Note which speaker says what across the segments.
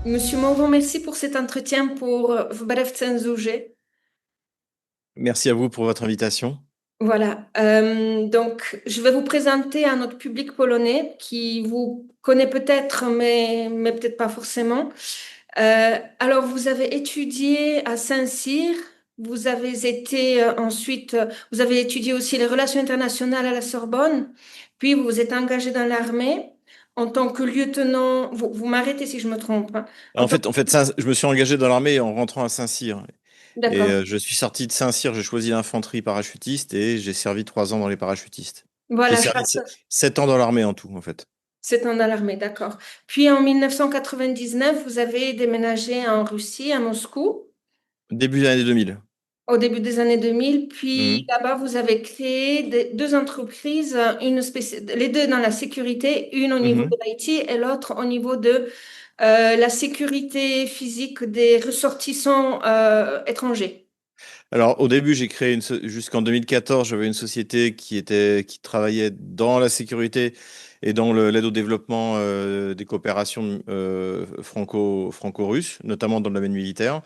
Speaker 1: Monsieur Morvan, merci pour cet entretien pour Wbrew Cenzurze.
Speaker 2: Merci à vous pour votre invitation.
Speaker 1: Voilà. Donc, je vais vous présenter à notre public polonais qui vous connaît peut-être, mais peut-être pas forcément. Alors, vous avez étudié à Saint-Cyr. Vous avez été ensuite, vous avez étudié aussi les relations internationales à la Sorbonne. Puis, vous vous êtes engagé dans l'armée en tant que lieutenant. Vous m'arrêtez si je me trompe, hein. En tant
Speaker 2: Je me suis engagé dans l'armée en rentrant à Saint-Cyr. Et
Speaker 1: D'accord.
Speaker 2: je suis sorti de Saint-Cyr, j'ai choisi l'infanterie parachutiste et j'ai servi 3 ans dans les parachutistes. J'ai
Speaker 1: Voilà,
Speaker 2: servi 7 ans dans l'armée en tout, en fait.
Speaker 1: c'est en alarmé, d'accord. Puis en 1999, vous avez déménagé en Russie, à Moscou,
Speaker 2: Début des années 2000.
Speaker 1: au début des années 2000. Puis
Speaker 2: Mhm.
Speaker 1: là-bas, vous avez créé deux entreprises, les deux dans la sécurité, une au niveau
Speaker 2: Mhm.
Speaker 1: de l'IT et l'autre au niveau de la sécurité physique des ressortissants étrangers.
Speaker 2: Alors, au début, jusqu'en 2014, j'avais une société qui travaillait dans la sécurité et dans l'aide au développement des coopérations franco-russes, notamment dans le domaine militaire.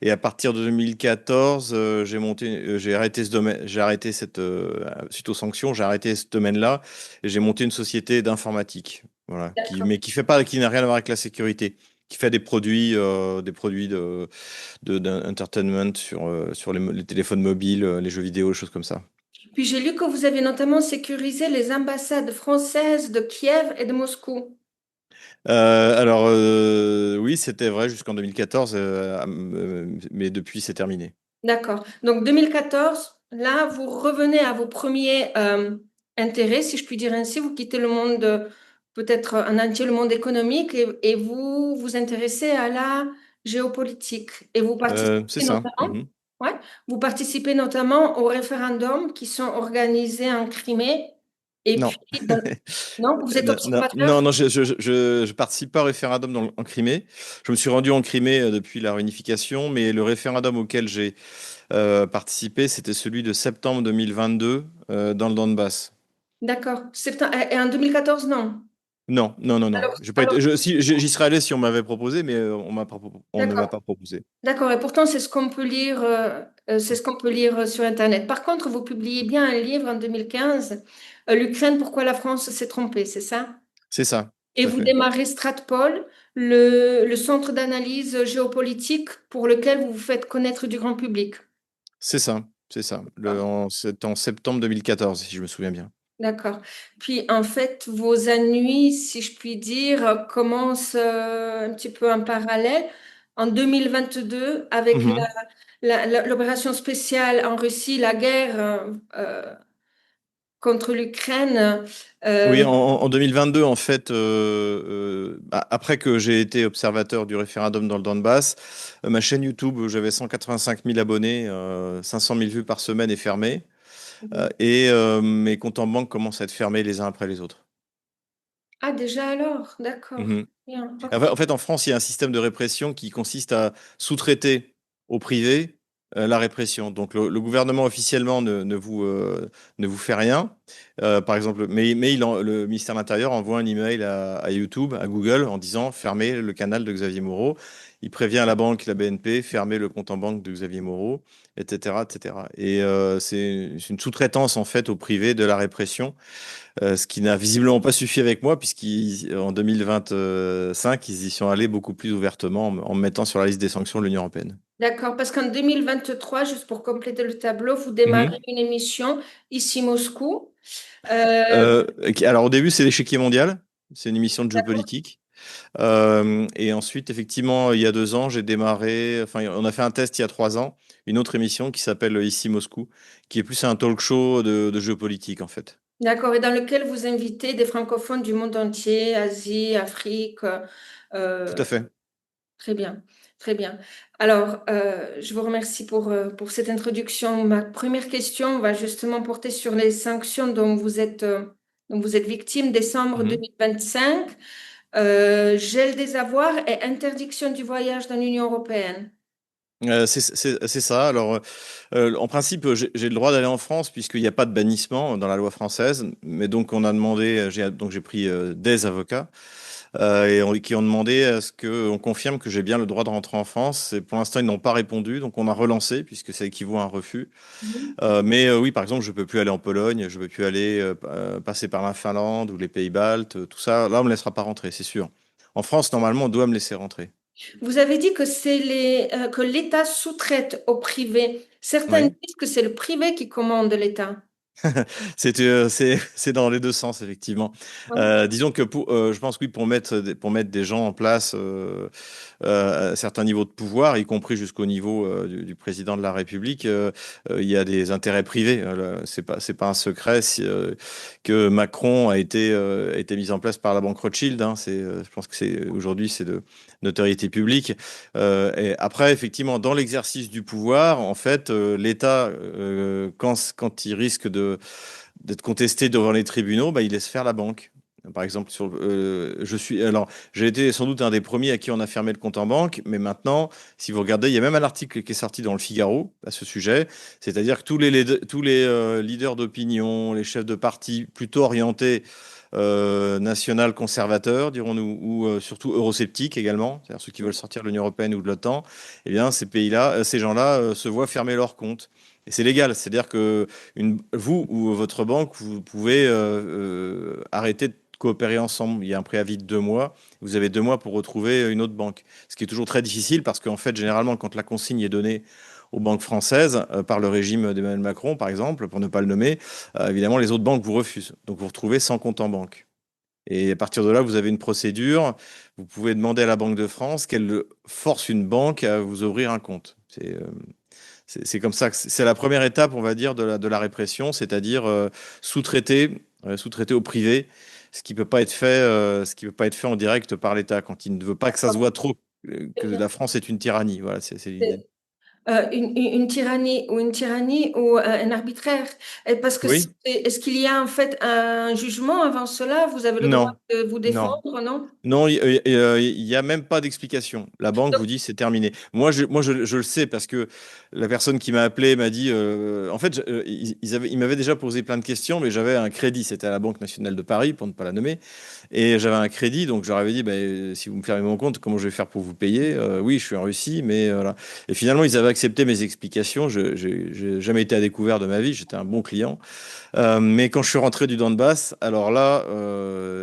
Speaker 2: Et à partir de 2014, j'ai arrêté ce domaine, suite aux sanctions, j'ai arrêté ce domaine-là et j'ai monté une société d'informatique, voilà,
Speaker 1: D'accord.
Speaker 2: qui n'a rien à voir avec la sécurité, qui fait des produits d'entertainment sur les téléphones mobiles, les jeux vidéo, des choses comme ça.
Speaker 1: Puis j'ai lu que vous avez notamment sécurisé les ambassades françaises de Kiev et de Moscou.
Speaker 2: Oui, c'était vrai jusqu'en 2014, mais depuis c'est terminé.
Speaker 1: D'accord. Donc 2014, là, vous revenez à vos premiers intérêts, si je puis dire ainsi. Vous quittez le monde, peut-être en entier le monde économique, et vous vous intéressez à la géopolitique. Et vous
Speaker 2: C'est
Speaker 1: participez
Speaker 2: ça.
Speaker 1: notamment,
Speaker 2: Mhm.
Speaker 1: ouais, vous participez notamment aux référendums qui sont organisés en Crimée. Et
Speaker 2: Non.
Speaker 1: puis, non, vous êtes
Speaker 2: Non, non, non,
Speaker 1: observateur.
Speaker 2: non, je participe pas au référendum en Crimée. Je me suis rendu en Crimée depuis la réunification, mais le référendum auquel j'ai participé, c'était celui de septembre 2022 dans le Donbass.
Speaker 1: D'accord. Et en 2014, non.
Speaker 2: Non, non, non, non.
Speaker 1: Alors,
Speaker 2: J'ai pas
Speaker 1: alors,
Speaker 2: été, j'y serais allé si on m'avait proposé, mais on ne m'a
Speaker 1: d'accord.
Speaker 2: pas proposé.
Speaker 1: D'accord, et pourtant c'est ce qu'on peut lire, c'est ce qu'on peut lire sur Internet. Par contre, vous publiez bien un livre en 2015, L'Ukraine, pourquoi la France s'est trompée, c'est ça?
Speaker 2: C'est ça,
Speaker 1: Et
Speaker 2: tout à
Speaker 1: vous
Speaker 2: fait.
Speaker 1: démarrez Stratpol, le centre d'analyse géopolitique pour lequel vous vous faites connaître du grand public.
Speaker 2: C'est ça, c'est ça. C'est en septembre 2014, si je me souviens bien.
Speaker 1: D'accord. Puis en fait, vos ennuis, si je puis dire, commencent un petit peu en parallèle. En 2022, avec
Speaker 2: Mhm.
Speaker 1: l'opération spéciale en Russie, la guerre contre l'Ukraine.
Speaker 2: Oui,
Speaker 1: euh,
Speaker 2: en 2022, en fait, après que j'ai été observateur du référendum dans le Donbass, ma chaîne YouTube, où j'avais 185 000 abonnés, 500 000 vues par semaine, est fermée. Mes comptes en banque commencent à être fermés les uns après les autres.
Speaker 1: Ah, déjà alors, d'accord.
Speaker 2: Mhm.
Speaker 1: Bien, ok.
Speaker 2: En fait, en France, il y a un système de répression qui consiste à sous-traiter au privé la répression. Donc, le gouvernement officiellement ne vous fait rien. Par exemple, le ministère de l'Intérieur envoie un email à YouTube, à Google, en disant fermez le canal de Xavier Moreau. Il prévient la banque, la BNP, fermez le compte en banque de Xavier Moreau, etc., etc. C'est une sous-traitance en fait au privé de la répression, ce qui n'a visiblement pas suffi avec moi, puisqu'en 2025, ils y sont allés beaucoup plus ouvertement en me mettant sur la liste des sanctions de l'Union européenne.
Speaker 1: D'accord, parce qu'en 2023, juste pour compléter le tableau, vous démarrez
Speaker 2: Mhm.
Speaker 1: une émission ici Moscou. Euh,
Speaker 2: Alors au début, c'est l'échiquier mondial, c'est une émission de géopolitique. Et ensuite, effectivement, il y a 2 ans, on a fait un test il y a 3 ans, une autre émission qui s'appelle Ici Moscou, qui est plus un talk show de géopolitique en fait.
Speaker 1: D'accord, et dans lequel vous invitez des francophones du monde entier, Asie, Afrique.
Speaker 2: Tout
Speaker 1: euh,
Speaker 2: à fait.
Speaker 1: Très bien, très bien. Alors, je vous remercie pour cette introduction. Ma première question va justement porter sur les sanctions dont vous êtes victime, décembre
Speaker 2: Mhm.
Speaker 1: 2025, gel des avoirs et interdiction du voyage dans l'Union européenne.
Speaker 2: C'est ça. Alors, en principe, j'ai le droit d'aller en France puisqu'il n'y a pas de bannissement dans la loi française. Mais donc, on a demandé, donc j'ai pris des avocats qui ont demandé à ce qu'on confirme que j'ai bien le droit de rentrer en France. Et pour l'instant, ils n'ont pas répondu, donc on a relancé puisque ça équivaut à un refus.
Speaker 1: Mhm.
Speaker 2: Oui, par exemple, je peux plus aller en Pologne, je peux plus aller passer par la Finlande ou les Pays-Baltes, tout ça. Là, on me laissera pas rentrer, c'est sûr. En France, normalement, on doit me laisser rentrer.
Speaker 1: Vous avez dit que que l'État sous-traite au privé. Certains
Speaker 2: Oui.
Speaker 1: disent que c'est le privé qui commande l'État.
Speaker 2: C'est dans les deux sens, effectivement.
Speaker 1: Ouais.
Speaker 2: Disons que je pense que oui, pour mettre des gens en place à certains niveaux de pouvoir, y compris jusqu'au niveau du président de la République, il y a des intérêts privés. C'est pas un secret que Macron a été mis en place par la banque Rothschild. Hein. Je pense que aujourd'hui, c'est de notoriété publique. Et après, effectivement, dans l'exercice du pouvoir, en fait, l'État, quand il risque d'être contesté devant les tribunaux, bah, il laisse faire la banque. Par exemple, j'ai été sans doute un des premiers à qui on a fermé le compte en banque, mais maintenant, si vous regardez, il y a même un article qui est sorti dans le Figaro à ce sujet, c'est-à-dire que tous les leaders d'opinion, les chefs de parti plutôt orientés national conservateurs, dirons-nous, ou surtout eurosceptiques également, c'est-à-dire ceux qui veulent sortir de l'Union européenne ou de l'OTAN, eh bien, ces gens-là se voient fermer leur compte. Et c'est légal, c'est-à-dire que vous ou votre banque, vous pouvez arrêter de coopérer ensemble. Il y a un préavis de 2 mois. Vous avez 2 mois pour retrouver une autre banque. Ce qui est toujours très difficile parce qu'en fait, généralement, quand la consigne est donnée aux banques françaises par le régime d'Emmanuel Macron, par exemple, pour ne pas le nommer, évidemment, les autres banques vous refusent. Donc, vous vous retrouvez sans compte en banque. Et à partir de là, vous avez une procédure. Vous pouvez demander à la Banque de France qu'elle force une banque à vous ouvrir un compte. C'est comme ça que c'est la première étape, on va dire, de la répression, c'est-à-dire sous-traiter au privé, ce qui peut pas être fait en direct par l'État, quand il ne veut pas que ça se voit trop que la France est une tyrannie. Voilà, c'est l'idée.
Speaker 1: Une tyrannie ou un arbitraire. Et parce que
Speaker 2: Oui?
Speaker 1: est-ce qu'il y a en fait un jugement avant cela? Vous avez le droit
Speaker 2: Non,
Speaker 1: de vous
Speaker 2: non.
Speaker 1: défendre, non?
Speaker 2: Non, il y a même pas d'explication. La banque vous dit c'est terminé. Je le sais parce que la personne qui m'a appelé m'a dit, en fait, ils m'avaient déjà posé plein de questions, mais j'avais un crédit. C'était à la Banque nationale de Paris, pour ne pas la nommer. Et j'avais un crédit, donc je leur avais dit, ben, si vous me fermez mon compte, comment je vais faire pour vous payer? Oui, je suis en Russie, mais voilà. Et finalement, ils avaient accepté mes explications. J'ai jamais été à découvert de ma vie. J'étais un bon client. Mais quand je suis rentré du Donbass, alors là,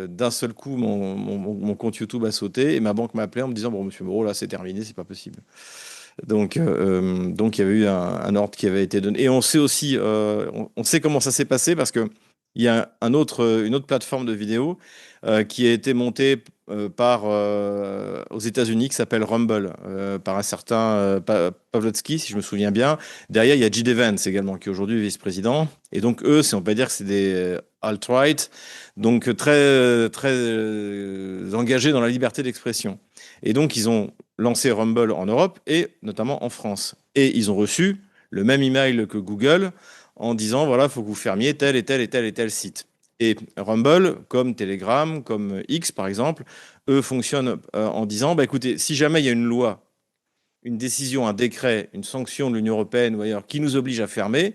Speaker 2: d'un seul coup, mon compte YouTube a sauté et ma banque m'a appelé en me disant, bon, monsieur Moreau, là, c'est terminé, c'est pas possible. Donc, il y avait eu un ordre qui avait été donné. Et on sait aussi, on sait comment ça s'est passé parce que il y a une autre plateforme de vidéo qui a été montée aux États-Unis qui s'appelle Rumble par un certain Pavlotsky, si je me souviens bien. Derrière, il y a J.D. Vance également, qui est aujourd'hui vice-président. Et donc, eux, on peut dire que c'est des alt-right, donc très engagés dans la liberté d'expression. Et donc, ils ont lancé Rumble en Europe et notamment en France. Et ils ont reçu le même email que Google en disant, voilà, il faut que vous fermiez tel et tel et tel et tel site. Et Rumble, comme Telegram, comme X par exemple, eux fonctionnent en disant, bah, écoutez, si jamais il y a une loi, une décision, un décret, une sanction de l'Union européenne ou ailleurs qui nous oblige à fermer,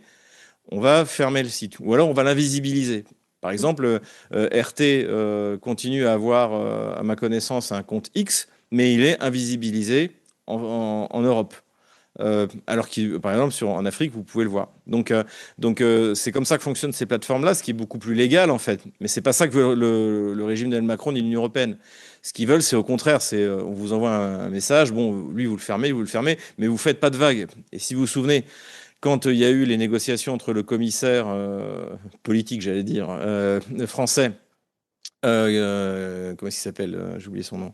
Speaker 2: on va fermer le site. Ou alors on va l'invisibiliser. Par exemple, RT continue à avoir, à ma connaissance, un compte X, mais il est invisibilisé en Europe. Alors que, par exemple, en Afrique, vous pouvez le voir. C'est comme ça que fonctionnent ces plateformes-là, ce qui est beaucoup plus légal, en fait. Mais c'est pas ça que veut le régime d'Emmanuel Macron ni l'Union européenne. Ce qu'ils veulent, c'est au contraire, on vous envoie un message, bon, lui, vous le fermez, mais vous faites pas de vagues. Et si vous vous souvenez, quand il y a eu les négociations entre le commissaire politique, j'allais dire, français, comment est-ce qu'il s'appelle? J'ai oublié son nom.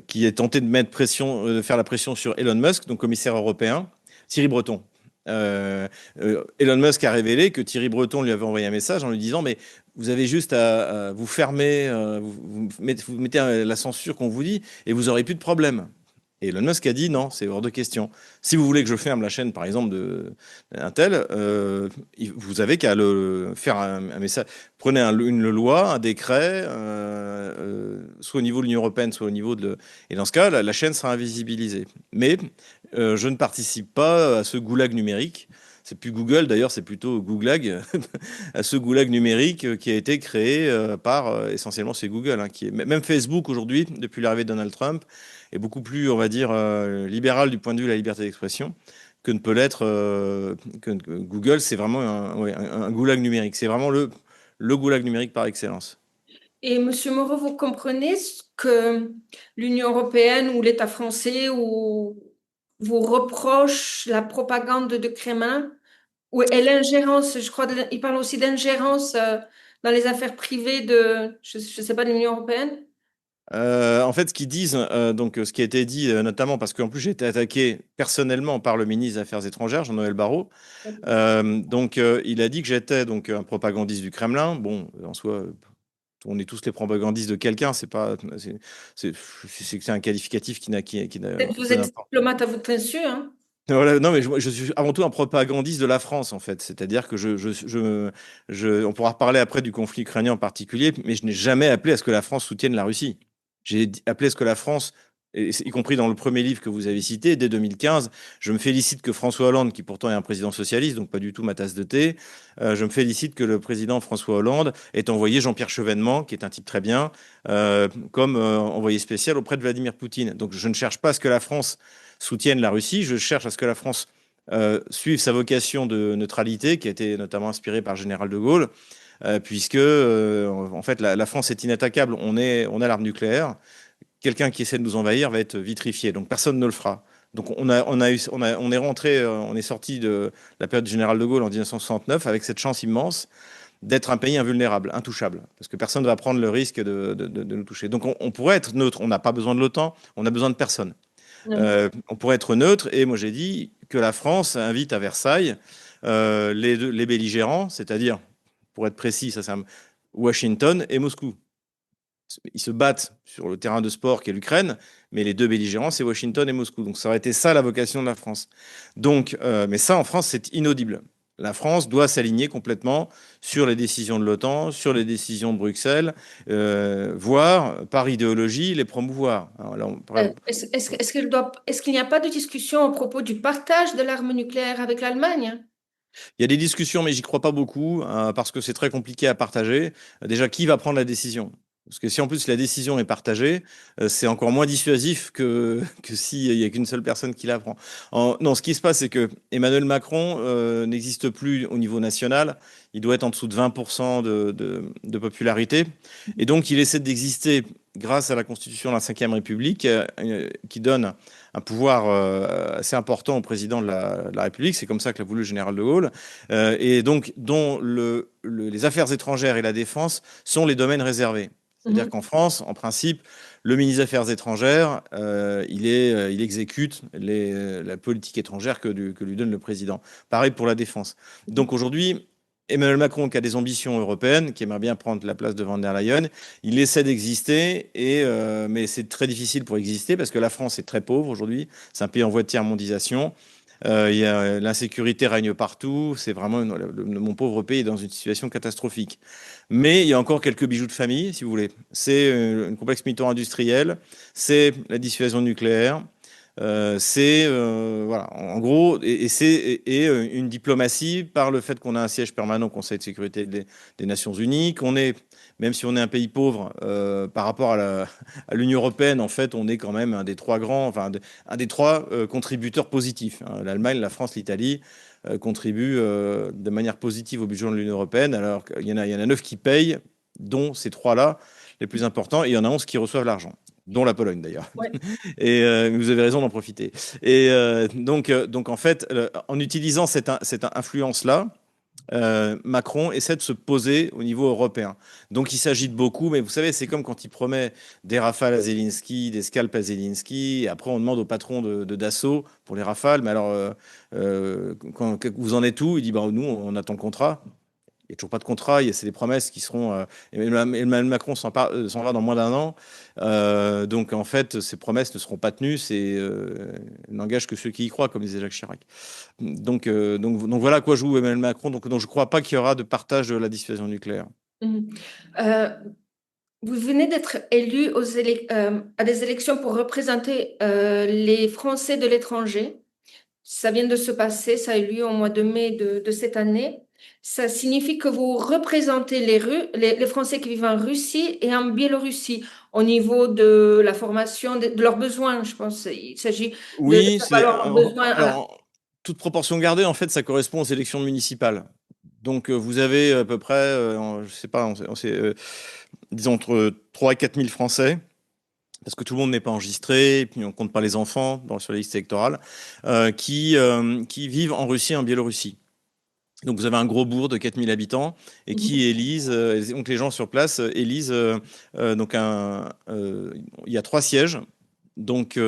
Speaker 2: Qui est tenté de mettre pression, de faire la pression sur Elon Musk, donc commissaire européen, Thierry Breton. Elon Musk a révélé que Thierry Breton lui avait envoyé un message en lui disant, mais vous avez juste à vous fermer, vous mettez la censure qu'on vous dit et vous aurez plus de problème. Et Elon Musk a dit non, c'est hors de question. Si vous voulez que je ferme la chaîne, par exemple, d'un tel, vous avez qu'à faire un message. Prenez une loi, un décret, soit au niveau de l'Union européenne, soit au niveau de. Et dans ce cas, la chaîne sera invisibilisée. Mais je ne participe pas à ce goulag numérique. C'est plus Google, d'ailleurs, c'est plutôt Goulag, à ce goulag numérique qui a été créé par essentiellement c'est Google, hein, qui est même Facebook aujourd'hui, depuis l'arrivée de Donald Trump, est beaucoup plus, on va dire, libéral du point de vue de la liberté d'expression que ne peut l'être que Google. C'est vraiment ouais, un goulag numérique. C'est vraiment le goulag numérique par excellence.
Speaker 1: Et Monsieur Moreau, vous comprenez ce que l'Union européenne ou l'État français ou vous reproche la propagande de Kremlin ou et l'ingérence, je crois, il parle aussi d'ingérence dans les affaires privées de, je ne sais pas, de l'Union européenne.
Speaker 2: En fait, ce qu'ils disent, donc ce qui a été dit notamment parce qu'en plus j'ai été attaqué personnellement par le ministre des Affaires étrangères, Jean-Noël Barrot. Il a dit que j'étais donc un propagandiste du Kremlin. Bon, en soi, on est tous les propagandistes de quelqu'un. C'est pas, c'est un qualificatif qui n'a
Speaker 1: Peut-être vous
Speaker 2: peu
Speaker 1: êtes
Speaker 2: d'importance.
Speaker 1: diplomate à votre insu, hein?
Speaker 2: Voilà, non, mais je suis avant tout un propagandiste de la France, en fait. C'est-à-dire que on pourra reparler après du conflit ukrainien en particulier, mais je n'ai jamais appelé à ce que la France soutienne la Russie. Appelé à ce que la France, y compris dans le premier livre que vous avez cité, dès 2015, je me félicite que François Hollande, qui pourtant est un président socialiste, donc pas du tout ma tasse de thé, je me félicite que le président François Hollande ait envoyé Jean-Pierre Chevènement, qui est un type très bien, comme envoyé spécial auprès de Vladimir Poutine. Donc je ne cherche pas à ce que la France soutiennent la Russie. Je cherche à ce que la France suive sa vocation de neutralité, qui a été notamment inspirée par le général de Gaulle, puisque en fait la France est inattaquable. On a l'arme nucléaire. Quelqu'un qui essaie de nous envahir va être vitrifié. Donc personne ne le fera. Donc on est rentré, on est sorti de la période du général de Gaulle en 1969 avec cette chance immense d'être un pays invulnérable, intouchable, parce que personne ne va prendre le risque de nous toucher. Donc on pourrait être neutre. On n'a pas besoin de l'OTAN. On a besoin de personne.
Speaker 1: Mhm.
Speaker 2: On pourrait être neutre, et moi j'ai dit que la France invite à Versailles les belligérants, c'est-à-dire, pour être précis, Washington et Moscou. Ils se battent sur le terrain de sport qu'est l'Ukraine, mais les deux belligérants, c'est Washington et Moscou. Donc ça aurait été ça la vocation de la France. Donc, mais ça en France, c'est inaudible. La France doit s'aligner complètement sur les décisions de l'OTAN, sur les décisions de Bruxelles, voire par idéologie les promouvoir. Alors là,
Speaker 1: Est-ce qu'il n'y a pas de discussion à propos du partage de l'arme nucléaire avec l'Allemagne?
Speaker 2: il y a des discussions, mais j'y crois pas beaucoup, parce que c'est très compliqué à partager. Déjà, qui va prendre la décision? Parce que si en plus la décision est partagée, c'est encore moins dissuasif que s'il n'y a qu'une seule personne qui la prend. Non, ce qui se passe, c'est que Emmanuel Macron n'existe plus au niveau national. Il doit être en dessous de 20% de popularité. Et donc, il essaie d'exister grâce à la constitution de la Ve République, qui donne un pouvoir assez important au président de la République. C'est comme ça que l'a voulu le général de Gaulle. Et donc, dont les affaires étrangères et la défense sont les domaines réservés. C'est-à-dire
Speaker 1: Mhm.
Speaker 2: qu'en France, en principe, le ministre des Affaires étrangères, il exécute la politique étrangère que lui donne le président. Pareil pour la défense. Donc aujourd'hui, Emmanuel Macron, qui a des ambitions européennes, qui aimerait bien prendre la place de Van der Leyen, il essaie d'exister, mais c'est très difficile pour exister parce que la France est très pauvre aujourd'hui. C'est un pays en voie de tiers-mondisation. L'insécurité règne partout. C'est vraiment mon pauvre pays est dans une situation catastrophique. Mais il y a encore quelques bijoux de famille, si vous voulez. C'est une complexe militaro-industriel, c'est la dissuasion nucléaire, voilà, en gros, une diplomatie par le fait qu'on a un siège permanent au Conseil de sécurité des Nations Unies, qu'on est, même si on est un pays pauvre par rapport à l'Union européenne, en fait, on est quand même un des trois grands, enfin, un des trois contributeurs positifs, hein. L'Allemagne, la France, l'Italie contribuent de manière positive au budget de l'Union européenne, alors il y en a 9 qui payent, dont ces trois-là, les plus importants, et il y en a 11 qui reçoivent l'argent, dont la Pologne d'ailleurs.
Speaker 1: Ouais.
Speaker 2: Et vous avez raison d'en profiter. Et donc en fait, en utilisant cette influence-là, Macron essaie de se poser au niveau européen. Donc il s'agite beaucoup, mais vous savez, c'est comme quand il promet des Rafales à Zelensky, des scalps à Zelensky, et après on demande au patron de Dassault pour les Rafales, mais alors vous en êtes où? Il dit, bah, nous on attend le contrat. Il n'y a toujours pas de contrat, c'est des promesses qui seront. Emmanuel Macron s'en va dans moins d'un an. Donc, en fait, ces promesses ne seront pas tenues. N'engage que ceux qui y croient, comme disait Jacques Chirac. Donc voilà à quoi joue Emmanuel Macron. Donc je ne crois pas qu'il y aura de partage de la dissuasion nucléaire.
Speaker 1: Mhm. Euh, Vous venez d'être élu à des élections pour représenter les Français de l'étranger. Ça vient de se passer, ça a eu lieu au mois de mai de cette année. Ça signifie que vous représentez les Français qui vivent en Russie et en Biélorussie au niveau de la formation, de leurs besoins, je pense. Il s'agit de
Speaker 2: Oui,
Speaker 1: savoir leurs besoins à la...
Speaker 2: alors, toute proportion gardée, en fait, ça correspond aux élections municipales. Donc, vous avez à peu près, je sais pas, disons entre 3 et 4 000 Français, parce que tout le monde n'est pas enregistré, et puis on compte pas les enfants sur les listes électorales, qui vivent en Russie et en Biélorussie. Donc, vous avez un gros bourg de 4 000 habitants et qui
Speaker 1: Mhm.
Speaker 2: élisent, donc les gens sur place élisent, donc il y a 3 sièges, donc,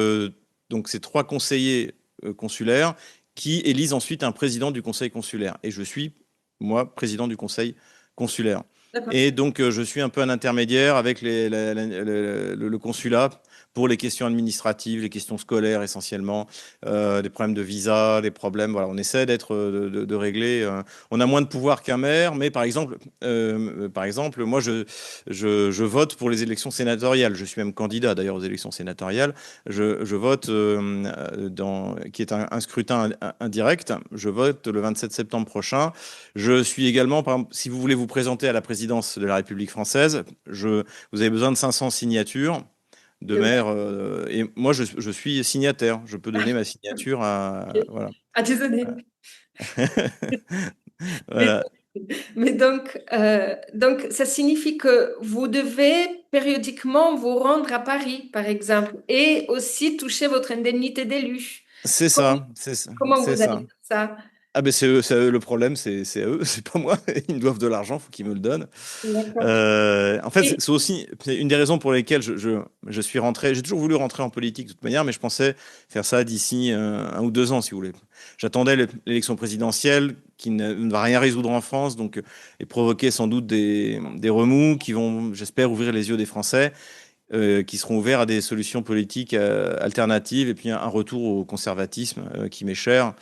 Speaker 2: donc c'est 3 conseillers consulaires qui élisent ensuite un président du conseil consulaire. Et je suis, moi, président du conseil consulaire.
Speaker 1: D'accord.
Speaker 2: Et donc, je suis un peu un intermédiaire avec le consulat pour les questions administratives, les questions scolaires essentiellement, des problèmes de visa, des problèmes. Voilà, on essaie de régler. On a moins de pouvoir qu'un maire, mais par exemple, moi, je vote pour les élections sénatoriales. Je suis même candidat d'ailleurs aux élections sénatoriales. Je vote qui est un scrutin indirect. Je vote le 27 septembre prochain. Je suis également, par exemple, si vous voulez vous présenter à la présidence de la République française, vous avez besoin de 500 signatures de
Speaker 1: De
Speaker 2: maires. Et moi, je suis signataire. Je peux donner ma signature à.
Speaker 1: même.
Speaker 2: Voilà.
Speaker 1: Ah, désolée. Mais,
Speaker 2: Voilà.
Speaker 1: mais donc, ça signifie que vous devez périodiquement vous rendre à Paris, par exemple, et aussi toucher votre indemnité d'élu.
Speaker 2: C'est
Speaker 1: Comment,
Speaker 2: ça. C'est ça.
Speaker 1: comment
Speaker 2: C'est
Speaker 1: vous allez
Speaker 2: ça.
Speaker 1: faire ça?
Speaker 2: Ah ben c'est eux le problème, c'est à eux, c'est pas moi. Ils me doivent de l'argent, faut qu'ils me le donnent.
Speaker 1: D'accord.
Speaker 2: En fait,
Speaker 1: Et
Speaker 2: c'est aussi c'est une des raisons pour lesquelles je suis rentré. J'ai toujours voulu rentrer en politique de toute manière, mais je pensais faire ça d'ici 1 ou 2 ans, si vous voulez. J'attendais l'élection présidentielle qui ne va rien résoudre en France, donc et provoquer sans doute des remous qui vont, j'espère, ouvrir les yeux des Français, qui seront ouverts à des solutions politiques alternatives et puis un retour au conservatisme qui m'est cher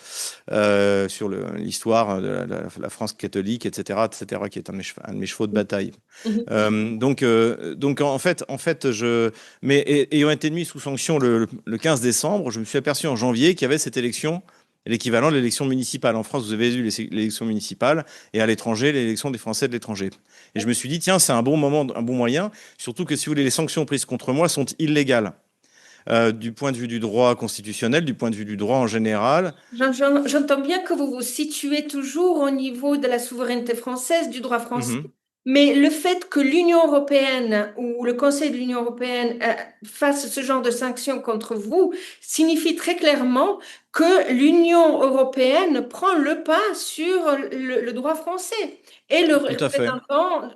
Speaker 2: sur l'histoire de la France catholique, etc., qui est un de mes chevaux de bataille.
Speaker 1: Mhm.
Speaker 2: Donc mais ayant été mis sous sanction le 15 décembre, je me suis aperçu en janvier qu'il y avait cette élection, l'équivalent de l'élection municipale. En France, vous avez eu l'élection municipale et à l'étranger, l'élection des Français de l'étranger. Et je me suis dit, tiens, c'est un bon moment, un bon moyen, surtout que si vous voulez, les sanctions prises contre moi sont illégales. Du point de vue du droit constitutionnel, du point de vue du droit en général.
Speaker 1: J'entends bien que vous vous situez toujours au niveau de la souveraineté française, du droit français.
Speaker 2: Mhm.
Speaker 1: Mais le fait que l'Union européenne ou le Conseil de l'Union européenne fasse ce genre de sanctions contre vous signifie très clairement que l'Union européenne prend le pas sur le droit français et le
Speaker 2: Tout à fait.
Speaker 1: représentant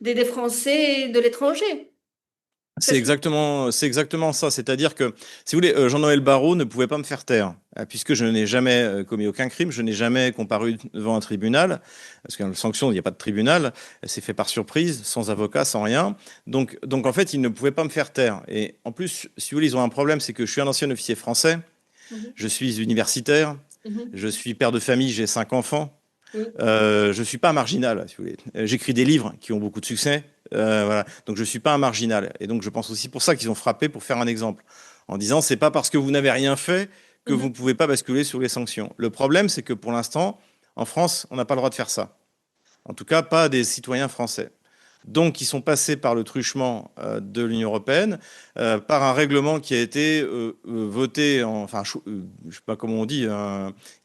Speaker 1: des Français de l'étranger. C'est ce que-
Speaker 2: C'est exactement ça. C'est-à-dire que, si vous voulez, Jean-Noël Barrot ne pouvait pas me faire taire, puisque je n'ai jamais commis aucun crime, je n'ai jamais comparu devant un tribunal, parce qu'en sanction, il n'y a pas de tribunal, c'est fait par surprise, sans avocat, sans rien. Donc en fait, il ne pouvait pas me faire taire. Et en plus, si vous voulez, ils ont un problème, c'est que je suis un ancien officier français,
Speaker 1: Mhm,
Speaker 2: je suis universitaire,
Speaker 1: mhm,
Speaker 2: je suis père de famille, j'ai 5 enfants.
Speaker 1: oui,
Speaker 2: Je suis pas un marginal, si vous voulez. J'écris des livres qui ont beaucoup de succès. Voilà. Donc je suis pas un marginal. Et donc je pense aussi pour ça qu'ils ont frappé pour faire un exemple. En disant, c'est pas parce que vous n'avez rien fait que vous
Speaker 1: mhm.
Speaker 2: ne pouvez pas basculer sur les sanctions. Le problème, c'est que pour l'instant, en France, on n'a pas le droit de faire ça. En tout cas, pas des citoyens français. Donc, ils sont passés par le truchement de l'Union européenne, par un règlement qui a été voté, enfin, je sais pas comment on dit,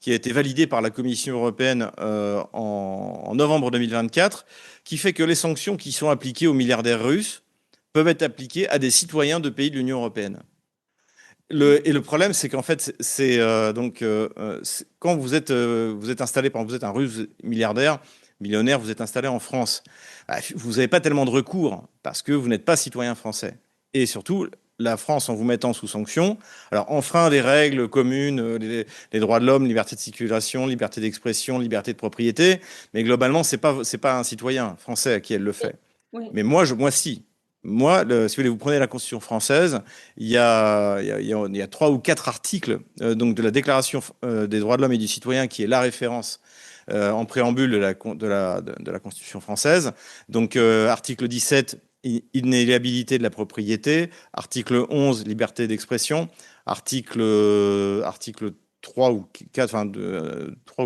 Speaker 2: qui a été validé par la Commission européenne en novembre 2024, qui fait que les sanctions qui sont appliquées aux milliardaires russes peuvent être appliquées à des citoyens de pays de l'Union européenne. Et le problème, c'est qu'en fait, quand vous êtes installé, par exemple, vous êtes un Russe milliardaire, millionnaire, vous êtes installé en France, vous n'avez pas tellement de recours parce que vous n'êtes pas citoyen français. Et surtout, la France, en vous mettant sous sanction, alors enfreint des règles communes, les droits de l'homme, liberté de circulation, liberté d'expression, liberté de propriété, mais globalement, c'est pas un citoyen français à qui elle le fait.
Speaker 1: Oui.
Speaker 2: Mais moi si. Moi, si vous voulez, vous prenez la Constitution française, il y a 3 ou 4 articles donc de la Déclaration des droits de l'homme et du citoyen, qui est la référence en préambule de la Constitution française. Donc, article 17, inaliénabilité de la propriété. Article 11, liberté d'expression. Article trois ou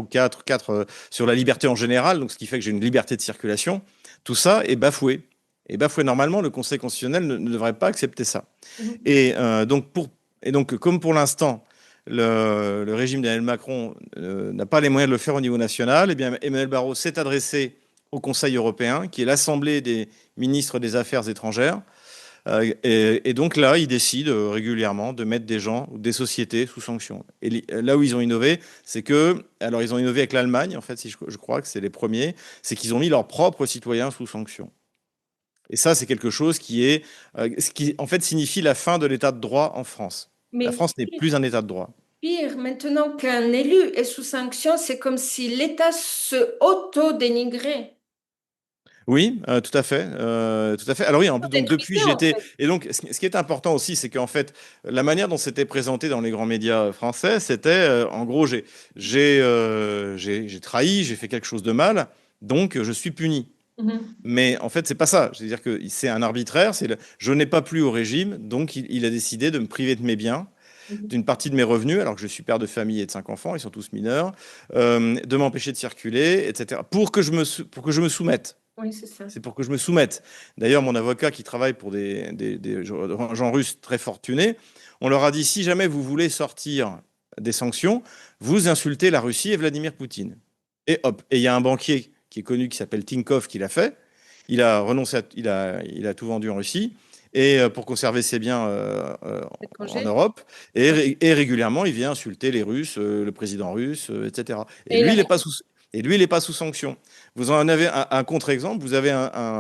Speaker 2: quatre sur la liberté en général, donc ce qui fait que j'ai une liberté de circulation. Tout ça est bafoué. Et bafoué normalement, le Conseil constitutionnel ne devrait pas accepter ça.
Speaker 1: Mhm.
Speaker 2: Et, comme pour l'instant, le régime d'Emmanuel Macron n'a pas les moyens de le faire au niveau national, eh bien, Emmanuel Barrot s'est adressé au Conseil européen, qui est l'Assemblée des ministres des Affaires étrangères. Et donc là, ils décident régulièrement de mettre des gens ou des sociétés sous sanction. Et là où ils ont innové, c'est que, alors ils ont innové avec l'Allemagne, en fait, si je crois que c'est les premiers, c'est qu'ils ont mis leurs propres citoyens sous sanction. Et ça, c'est quelque chose ce qui en fait signifie la fin de l'état de droit en France. La
Speaker 1: Mais
Speaker 2: France n'est plus un état de droit.
Speaker 1: pire, maintenant qu'un élu est sous sanction, c'est comme si l'État se auto-dénigrait.
Speaker 2: Oui, tout à fait, tout à fait. Alors oui, donc
Speaker 1: D'être
Speaker 2: depuis
Speaker 1: humain, en
Speaker 2: j'étais
Speaker 1: fait.
Speaker 2: et donc ce qui est important aussi, c'est qu'en fait la manière dont c'était présenté dans les grands médias français, c'était en gros j'ai trahi, j'ai fait quelque chose de mal, donc je suis puni.
Speaker 1: Mhm.
Speaker 2: Mais en fait, c'est pas ça. C'est-à-dire que c'est un arbitraire. Je n'ai pas plu au régime, donc il a décidé de me priver de mes biens,
Speaker 1: Mhm.
Speaker 2: d'une partie de mes revenus, alors que je suis père de famille et de 5 enfants, ils sont tous mineurs, de m'empêcher de circuler, etc. Pour que je me soumette.
Speaker 1: Oui, c'est ça.
Speaker 2: C'est pour que je me soumette. D'ailleurs, mon avocat qui travaille pour des gens russes très fortunés, on leur a dit, si jamais vous voulez sortir des sanctions, vous insultez la Russie et Vladimir Poutine. Et hop. Et il y a un banquier qui est connu qui s'appelle Tinkoff qui l'a fait. Il a renoncé, il a tout vendu en Russie et pour conserver ses biens en
Speaker 1: Étranger.
Speaker 2: Europe. Et régulièrement, il vient insulter les Russes, le président russe, etc. Et
Speaker 1: Et
Speaker 2: lui,
Speaker 1: là,
Speaker 2: il n'est pas sous sanction. Vous en avez un contre-exemple. Vous avez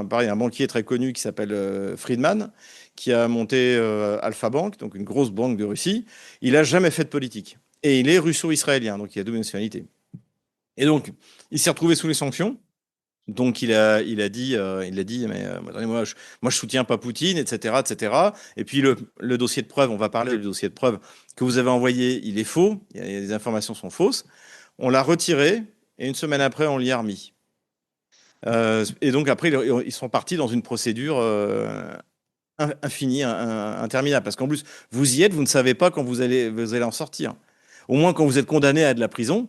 Speaker 2: pareil, un banquier très connu qui s'appelle Friedman, qui a monté Alpha Bank, donc une grosse banque de Russie. Il n'a jamais fait de politique. Et il est russo-israélien, donc il a double nationalité. Et donc, il s'est retrouvé sous les sanctions. Donc il a dit, mais attendez, moi je soutiens pas Poutine, etc., etc. Et puis le dossier de preuve, on va parler du dossier de preuve que vous avez envoyé, il est faux, les informations sont fausses. On l'a retiré et une semaine après on l'y a remis. Et donc après ils sont partis dans une procédure infinie, interminable, parce qu'en plus vous y êtes, vous ne savez pas quand vous allez en sortir. Au moins quand vous êtes condamné à de la prison.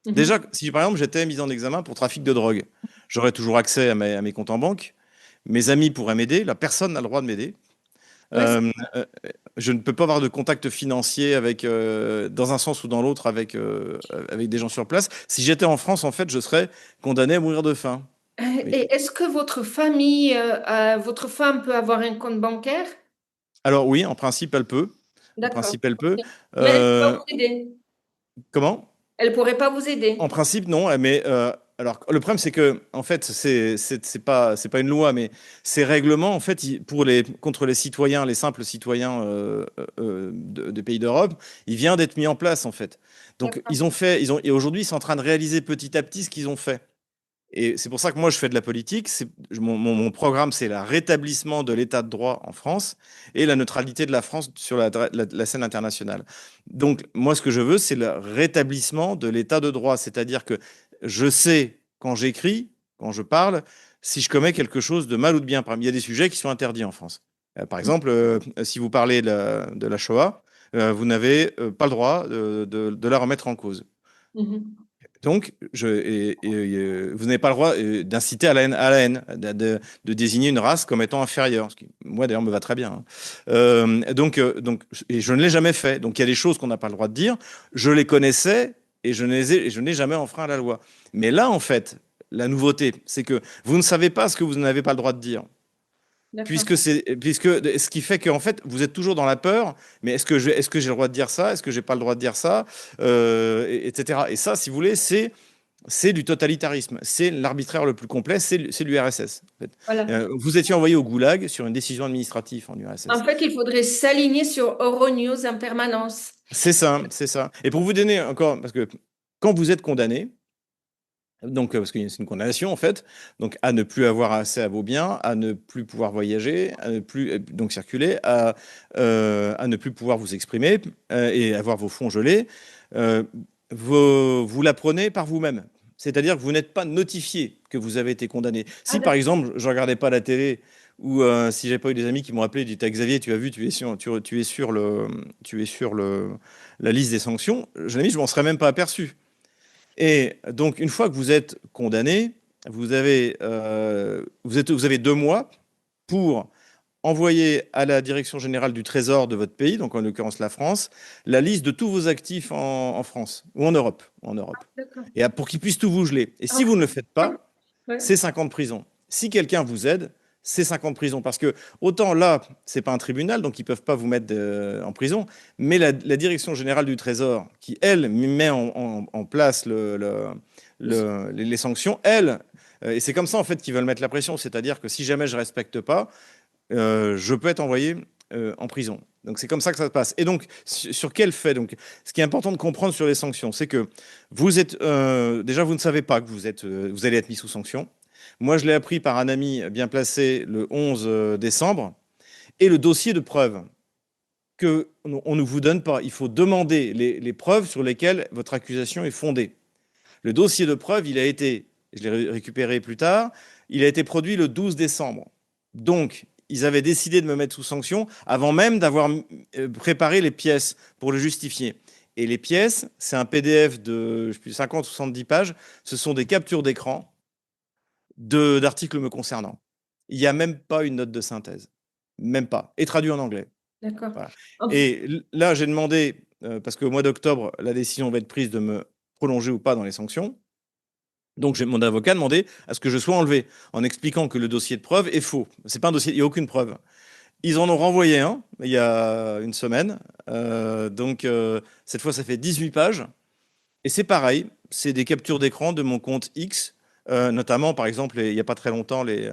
Speaker 1: mhm.
Speaker 2: Déjà, si par exemple j'étais mis en examen pour trafic de drogue, j'aurais toujours accès à mes comptes en banque. Mes amis pourraient m'aider. Là, personne n'a le droit de m'aider.
Speaker 1: Ouais,
Speaker 2: Euh, euh, je ne peux pas avoir de contact financier dans un sens ou dans l'autre avec des gens sur place. Si j'étais en France, en fait, je serais condamné à mourir de faim. Oui.
Speaker 1: Et est-ce que votre famille, votre femme peut avoir un compte bancaire?
Speaker 2: Alors oui, en principe, elle peut. En
Speaker 1: D'accord.
Speaker 2: principe, elle peut.
Speaker 1: Ok. Mais elle ne peut pas
Speaker 2: Euh,
Speaker 1: vous aider.
Speaker 2: comment?
Speaker 1: Elle ne pourrait pas vous
Speaker 2: En
Speaker 1: aider.
Speaker 2: principe, non. Mais alors, le problème, c'est que, en fait, c'est pas une loi, mais ces règlements, en fait, contre les citoyens, les simples citoyens de pays d'Europe, il vient d'être mis en place, en fait. Donc,
Speaker 1: D'accord.
Speaker 2: et aujourd'hui, ils sont en train de réaliser petit à petit ce qu'ils ont fait. Et c'est pour ça que moi, je fais de la politique. Mon programme, c'est le rétablissement de l'état de droit en France et la neutralité de la France sur la scène internationale. Donc, moi, ce que je veux, c'est le rétablissement de l'état de droit. C'est-à-dire que je sais, quand j'écris, quand je parle, si je commets quelque chose de mal ou de bien. Il y a des sujets qui sont interdits en France. Par exemple, si vous parlez de la Shoah, vous n'avez pas le droit de la remettre en cause.
Speaker 1: Mhm.
Speaker 2: Donc, vous n'avez pas le droit d'inciter à la haine, de désigner une race comme étant inférieure, ce qui, moi d'ailleurs, me va très bien. Hein. Et je ne l'ai jamais fait. Donc, il y a des choses qu'on n'a pas le droit de dire. Je les connaissais et je n'ai jamais enfreint la loi. Mais là, en fait, la nouveauté, c'est que vous ne savez pas ce que vous n'avez pas le droit de dire.
Speaker 1: D'accord.
Speaker 2: Puisque ce qui fait qu'en fait, vous êtes toujours dans la peur, mais est-ce que j'ai le droit de dire ça? Est-ce que j'ai pas le droit de dire ça? Etc. Et ça, si vous voulez, c'est du totalitarisme. C'est l'arbitraire le plus complet, c'est l'URSS. En fait.
Speaker 1: Voilà.
Speaker 2: Vous étiez envoyé au goulag sur une décision administrative en
Speaker 1: En
Speaker 2: URSS.
Speaker 1: fait, il faudrait s'aligner sur Euronews en permanence.
Speaker 2: C'est ça, c'est ça. Et pour vous donner encore, parce que quand vous êtes condamné, donc, parce que c'est une condamnation en fait, donc à ne plus avoir accès à vos biens, à ne plus pouvoir voyager, à ne plus donc circuler, à ne plus pouvoir vous exprimer et avoir vos fonds gelés, euh, vous l'apprenez par vous-même. C'est-à-dire que vous n'êtes pas notifié que vous avez été condamné. Si
Speaker 1: Ah,
Speaker 2: par
Speaker 1: d'accord.
Speaker 2: exemple, je regardais pas la télé ou si j'avais pas eu des amis qui m'ont appelé et dit, t'as Xavier, tu as vu, tu es sur la liste des sanctions, je m'en serais même pas aperçu. Et donc, une fois que vous êtes condamné, vous avez 2 mois pour envoyer à la Direction générale du Trésor de votre pays, donc en l'occurrence la France, la liste de tous vos actifs en France ou en Europe. En Europe.
Speaker 1: D'accord.
Speaker 2: Et pour qu'ils puissent tout vous geler. Et si
Speaker 1: Ah,
Speaker 2: vous ne le faites
Speaker 1: ouais,
Speaker 2: pas,
Speaker 1: ouais.
Speaker 2: c'est 5 ans de prison. Si quelqu'un vous aide, c'est 5 ans de prison. Parce que autant là, c'est pas un tribunal, donc ils peuvent pas vous mettre en prison, mais la Direction générale du Trésor, qui, elle, met en place les sanctions, elle, et c'est comme ça en fait qu'ils veulent mettre la pression, c'est-à-dire que si jamais je respecte pas, je peux être envoyé en prison. Donc c'est comme ça que ça se passe. Et donc sur quel fait? Donc ce qui est important de comprendre sur les sanctions, c'est que vous êtes déjà vous ne savez pas que vous allez être mis sous sanction. Moi je l'ai appris par un ami bien placé le 11 décembre et le dossier de preuves que on ne vous donne pas. Il faut demander les preuves sur lesquelles votre accusation est fondée. Le dossier de preuves, je l'ai récupéré plus tard, il a été produit le 12 décembre. Donc, ils avaient décidé de me mettre sous sanction avant même d'avoir préparé les pièces pour le justifier. Et les pièces, c'est un PDF de je sais plus, 50 ou 70 pages. Ce sont des captures d'écran d'articles me concernant. Il n'y a même pas une note de synthèse. Même pas. Et traduit en anglais.
Speaker 1: D'accord.
Speaker 2: Voilà.
Speaker 1: En-
Speaker 2: Et là, j'ai demandé, parce qu'au mois d'octobre, la décision va être prise de me prolonger ou pas dans les sanctions. Donc, mon avocat a demandé à ce que je sois enlevé en expliquant que le dossier de preuve est faux. C'est pas un dossier, il n'y a aucune preuve. Ils en ont renvoyé un il y a une semaine. Cette fois, ça fait 18 pages. Et c'est pareil, c'est des captures d'écran de mon compte X, notamment, par exemple, il n'y a pas très longtemps, les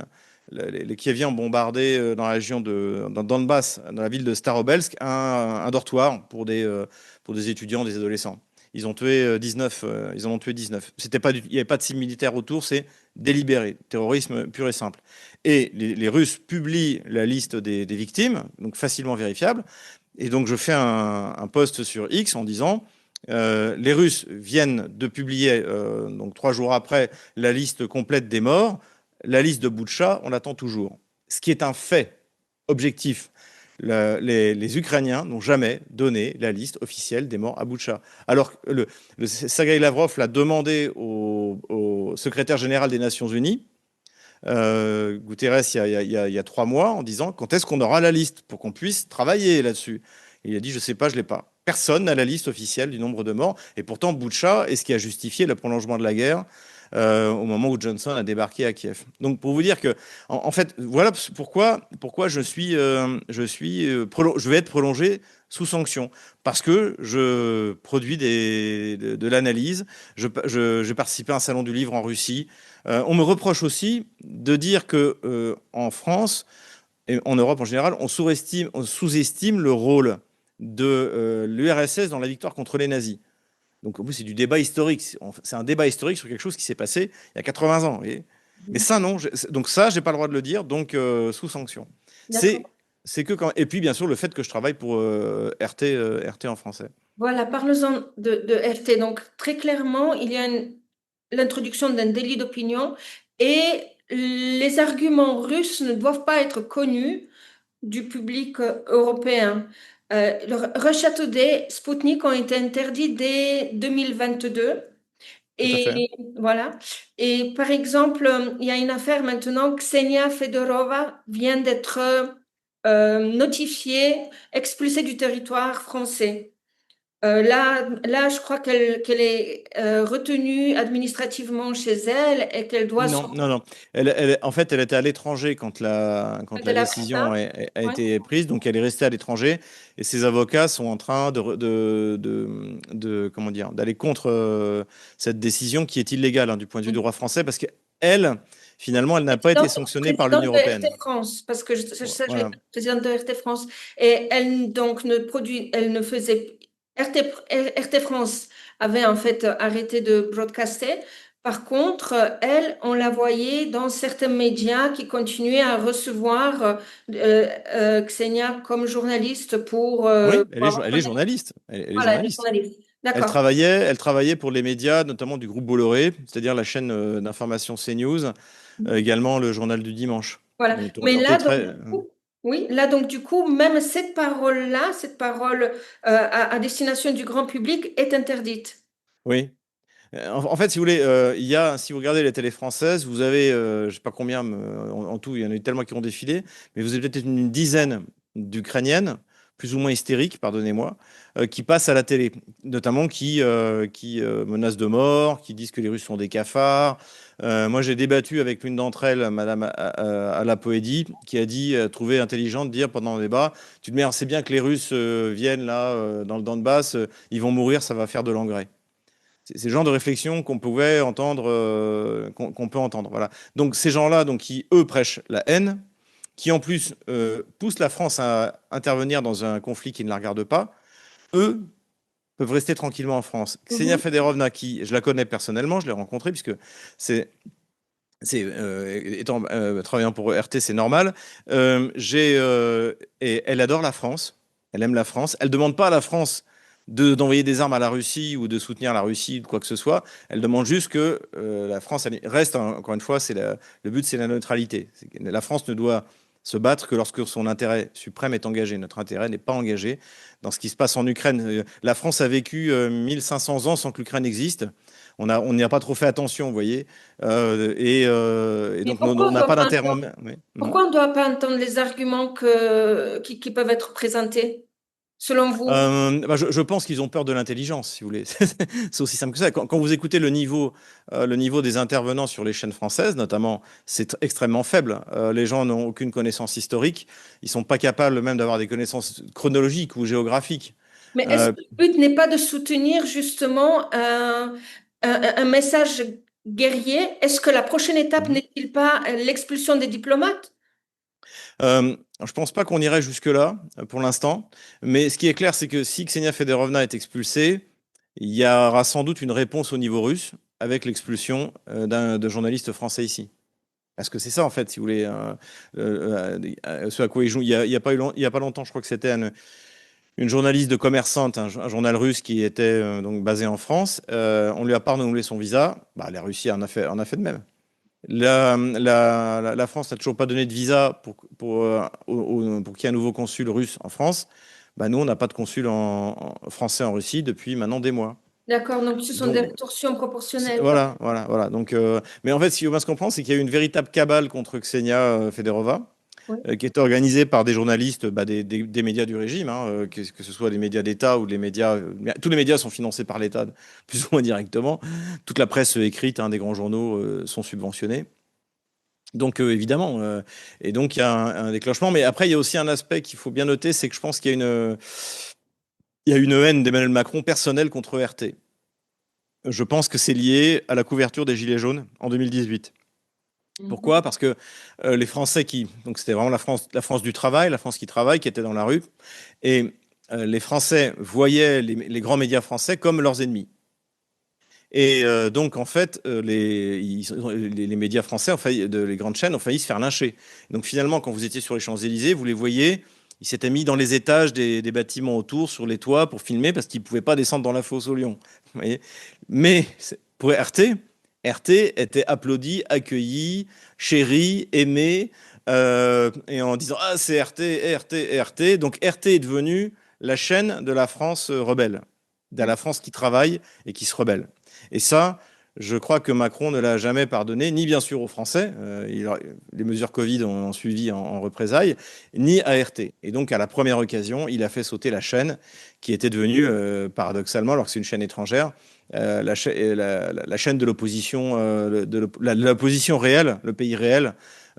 Speaker 2: Kieviens ont bombardé dans la région dans Donbass, dans la ville de Starobelsk, un dortoir pour des étudiants, des adolescents. Ils ont tué 19, ils en ont tué 19. Il n'y avait pas de cible militaire autour, c'est délibéré, terrorisme pur et simple. Et les Russes publient la liste des victimes, donc facilement vérifiable. Et donc je fais un post sur X en disant les Russes viennent de publier, donc 3 jours après, la liste complète des morts. La liste de Boutcha, on l'attend toujours. Ce qui est un fait objectif. Les Ukrainiens n'ont jamais donné la liste officielle des morts à Boutcha. Alors que Sergei Lavrov l'a demandé au secrétaire général des Nations Unies, Guterres, il y a 3 mois, en disant quand est-ce qu'on aura la liste pour qu'on puisse travailler là-dessus. Il a dit, je ne sais pas, je ne l'ai pas. Personne n'a la liste officielle du nombre de morts. Et pourtant, Boutcha est ce qui a justifié le prolongement de la guerre au moment où Johnson a débarqué à Kiev. Donc, pour vous dire que, en fait, voilà pourquoi je vais être prolongé sous sanction. Parce que je produis de l'analyse. J'ai participé à un salon du livre en Russie. On me reproche aussi de dire que en France et en Europe en général, on sous-estime le rôle de l'URSS dans la victoire contre les nazis. Donc, en plus, c'est du débat historique. C'est un débat historique sur quelque chose qui s'est passé il y a 80 ans. Vous voyez. Mais ça, non. Donc, ça, j'ai pas le droit de le dire. Donc, sous sanction.
Speaker 1: D'accord.
Speaker 2: C'est que quand. Et puis, bien sûr, le fait que je travaille pour RT en français.
Speaker 1: Voilà, parlons-en de RT. Donc, très clairement, il y a l'introduction d'un délit d'opinion et les arguments russes ne doivent pas être connus du public européen. Le Russia Today, Sputnik ont été interdits dès 2022.
Speaker 2: Tout à fait.
Speaker 1: Et voilà. Et par exemple, il y a une affaire maintenant, Ksenia Fedorova vient d'être notifiée, expulsée du territoire français. Là, je crois qu'elle est retenue administrativement chez elle et qu'elle doit
Speaker 2: Non,
Speaker 1: sortir
Speaker 2: non, non. En fait, elle était à l'étranger quand
Speaker 1: de
Speaker 2: la
Speaker 1: la
Speaker 2: décision
Speaker 1: ça.
Speaker 2: a
Speaker 1: Ouais.
Speaker 2: été prise. Donc, elle est restée à l'étranger. Et ses avocats sont en train comment dire, d'aller contre cette décision qui est illégale hein, du point de vue du droit français parce qu'elle, finalement, elle n'a pas été sanctionnée par l'Union
Speaker 1: Présidente de
Speaker 2: européenne.
Speaker 1: RT France, parce que je l'ai
Speaker 2: Voilà.
Speaker 1: fait, présidente de RT France, et elle donc elle ne faisait, RT France avait en fait arrêté de broadcaster. Par contre, elle, on la voyait dans certains médias qui continuaient à recevoir Ksenia comme journaliste
Speaker 2: Oui,
Speaker 1: pour avoir
Speaker 2: elle est journaliste. Elle est
Speaker 1: voilà, elle est
Speaker 2: journaliste.
Speaker 1: journaliste. D'accord.
Speaker 2: Elle travaillait pour les médias, notamment du groupe Bolloré, c'est-à-dire la chaîne d'information CNews. également le journal du dimanche.
Speaker 1: Voilà.
Speaker 2: Donc,
Speaker 1: Mais
Speaker 2: orienté
Speaker 1: là, donc,
Speaker 2: très.
Speaker 1: du coup, oui, là, donc, du coup, même cette parole-là, cette parole à destination du grand public est interdite.
Speaker 2: Oui. En fait, si vous voulez, si vous regardez les télés françaises, vous avez, je ne sais pas combien, en tout, il y en a eu tellement qui ont défilé, mais vous avez peut-être une dizaine d'Ukrainiennes, plus ou moins hystériques, pardonnez-moi, qui passent à la télé, notamment qui menacent de mort, qui disent que les Russes sont des cafards. Moi, j'ai débattu avec l'une d'entre elles, Madame Alapoedi, qui a dit, trouvé intelligent de dire pendant le débat, tu te mets, c'est bien que les Russes viennent là, dans le Donbass, ils vont mourir, ça va faire de l'engrais. C'est le genre de réflexion qu'on pouvait entendre, qu'on peut entendre. Voilà. Donc ces gens-là, donc qui eux prêchent la haine, qui en plus poussent la France à intervenir dans un conflit qui ne la regarde pas, eux peuvent rester tranquillement en France. Ksenia
Speaker 1: Mhm.
Speaker 2: Federovna, qui je la connais personnellement, je l'ai rencontrée puisque c'est étant travaillant pour RT, c'est normal. Et elle adore la France. Elle aime la France. Elle demande pas à la France d'envoyer des armes à la Russie ou de soutenir la Russie ou quoi que ce soit. Elle demande juste que la France reste, hein, encore une fois, le but, c'est la neutralité. La France ne doit se battre que lorsque son intérêt suprême est engagé. Notre intérêt n'est pas engagé dans ce qui se passe en Ukraine. La France a vécu 1500 ans sans que l'Ukraine existe. On n'y a pas trop fait attention, vous voyez. Et
Speaker 1: Mais
Speaker 2: donc, on n'a pas d'intérêt en. Oui. Mhm.
Speaker 1: pourquoi on ne doit pas entendre les arguments qui peuvent être présentés, selon vous?
Speaker 2: Bah, je pense qu'ils ont peur de l'intelligence, si vous voulez. C'est aussi simple que ça. Quand vous écoutez le niveau des intervenants sur les chaînes françaises, notamment, c'est extrêmement faible. Les gens n'ont aucune connaissance historique. Ils sont pas capables même d'avoir des connaissances chronologiques ou géographiques.
Speaker 1: Mais est-ce
Speaker 2: Euh,
Speaker 1: que le but n'est pas de soutenir justement un message guerrier? Est-ce que la prochaine étape n'est-il pas l'expulsion des diplomates?
Speaker 2: Je pense pas qu'on irait jusque-là pour l'instant, mais ce qui est clair, c'est que si Ksenia Federovna est expulsée, il y aura sans doute une réponse au niveau russe avec l'expulsion de journalistes français ici. Parce que c'est ça, en fait, si vous voulez, ce à quoi ils jouent. Il y a pas longtemps, je crois que c'était une journaliste de commerçante, un journal russe qui était donc basé en France. On lui a pas renouvelé son visa. Bah, la Russie en a fait de même. La France n'a toujours pas donné de visa pour qu'il y ait un nouveau consul russe en France. Bah, nous, on n'a pas de consul français en Russie depuis maintenant des mois.
Speaker 1: D'accord, donc ce sont des
Speaker 2: Donc,
Speaker 1: rétorsions proportionnelles.
Speaker 2: voilà, voilà, voilà. Donc, mais en fait, ce qu'il faut bien se comprendre, c'est qu'il y a eu une véritable cabale contre Ksenia Federova,
Speaker 1: Oui.
Speaker 2: qui était organisée par des journalistes bah, des médias du régime, hein, que ce soit des médias d'État ou les médias. Tous les médias sont financés par l'État, plus ou moins directement. Toute la presse écrite, hein, des grands journaux sont subventionnés. Donc évidemment, et donc il y a un déclenchement, mais après il y a aussi un aspect qu'il faut bien noter, c'est que je pense il y a une haine d'Emmanuel Macron personnelle contre RT. Je pense que c'est lié à la couverture des Gilets jaunes en 2018.
Speaker 1: Mhm.
Speaker 2: Pourquoi? Parce que les Français donc c'était vraiment la France du travail, la France qui travaille, qui était dans la rue, et les Français voyaient les grands médias français comme leurs ennemis. Et donc, en fait, les médias français, les grandes chaînes, ont failli se faire lyncher. Donc, finalement, quand vous étiez sur les Champs-Élysées, vous les voyez, ils s'étaient mis dans les étages des bâtiments autour, sur les toits, pour filmer, parce qu'ils ne pouvaient pas descendre dans la fosse au lion. Vous voyez. Mais pour RT, RT était applaudi, accueilli, chéri, aimé, et en disant ah, c'est RT, RT, RT. Donc, RT est devenu la chaîne de la France rebelle, de la France qui travaille et qui se rebelle. Et ça, je crois que Macron ne l'a jamais pardonné, ni bien sûr aux Français, les mesures Covid ont suivi en représailles, ni à RT. Et donc, à la première occasion, il a fait sauter la chaîne qui était devenue, paradoxalement, alors que c'est une chaîne étrangère, la chaîne de l'opposition, l'opposition réelle, le pays réel,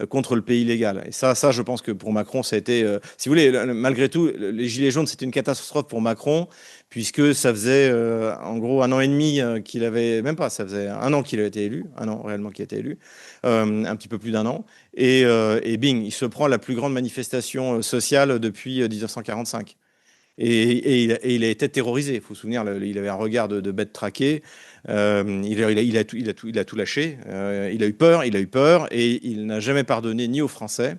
Speaker 2: contre le pays légal. Et ça, je pense que pour Macron, ça a été, si vous voulez, malgré tout, les Gilets jaunes, c'était une catastrophe pour Macron, puisque ça faisait en gros un an et demi qu'il avait, même pas, ça faisait un an qu'il avait été élu, un an réellement qu'il a été élu, un petit peu plus d'un an, et bing, il se prend la plus grande manifestation sociale depuis 1945. Et il a été terrorisé. Il faut se souvenir, il avait un regard de bête traquée. Il a tout lâché. Il a eu peur, et il n'a jamais pardonné ni aux Français,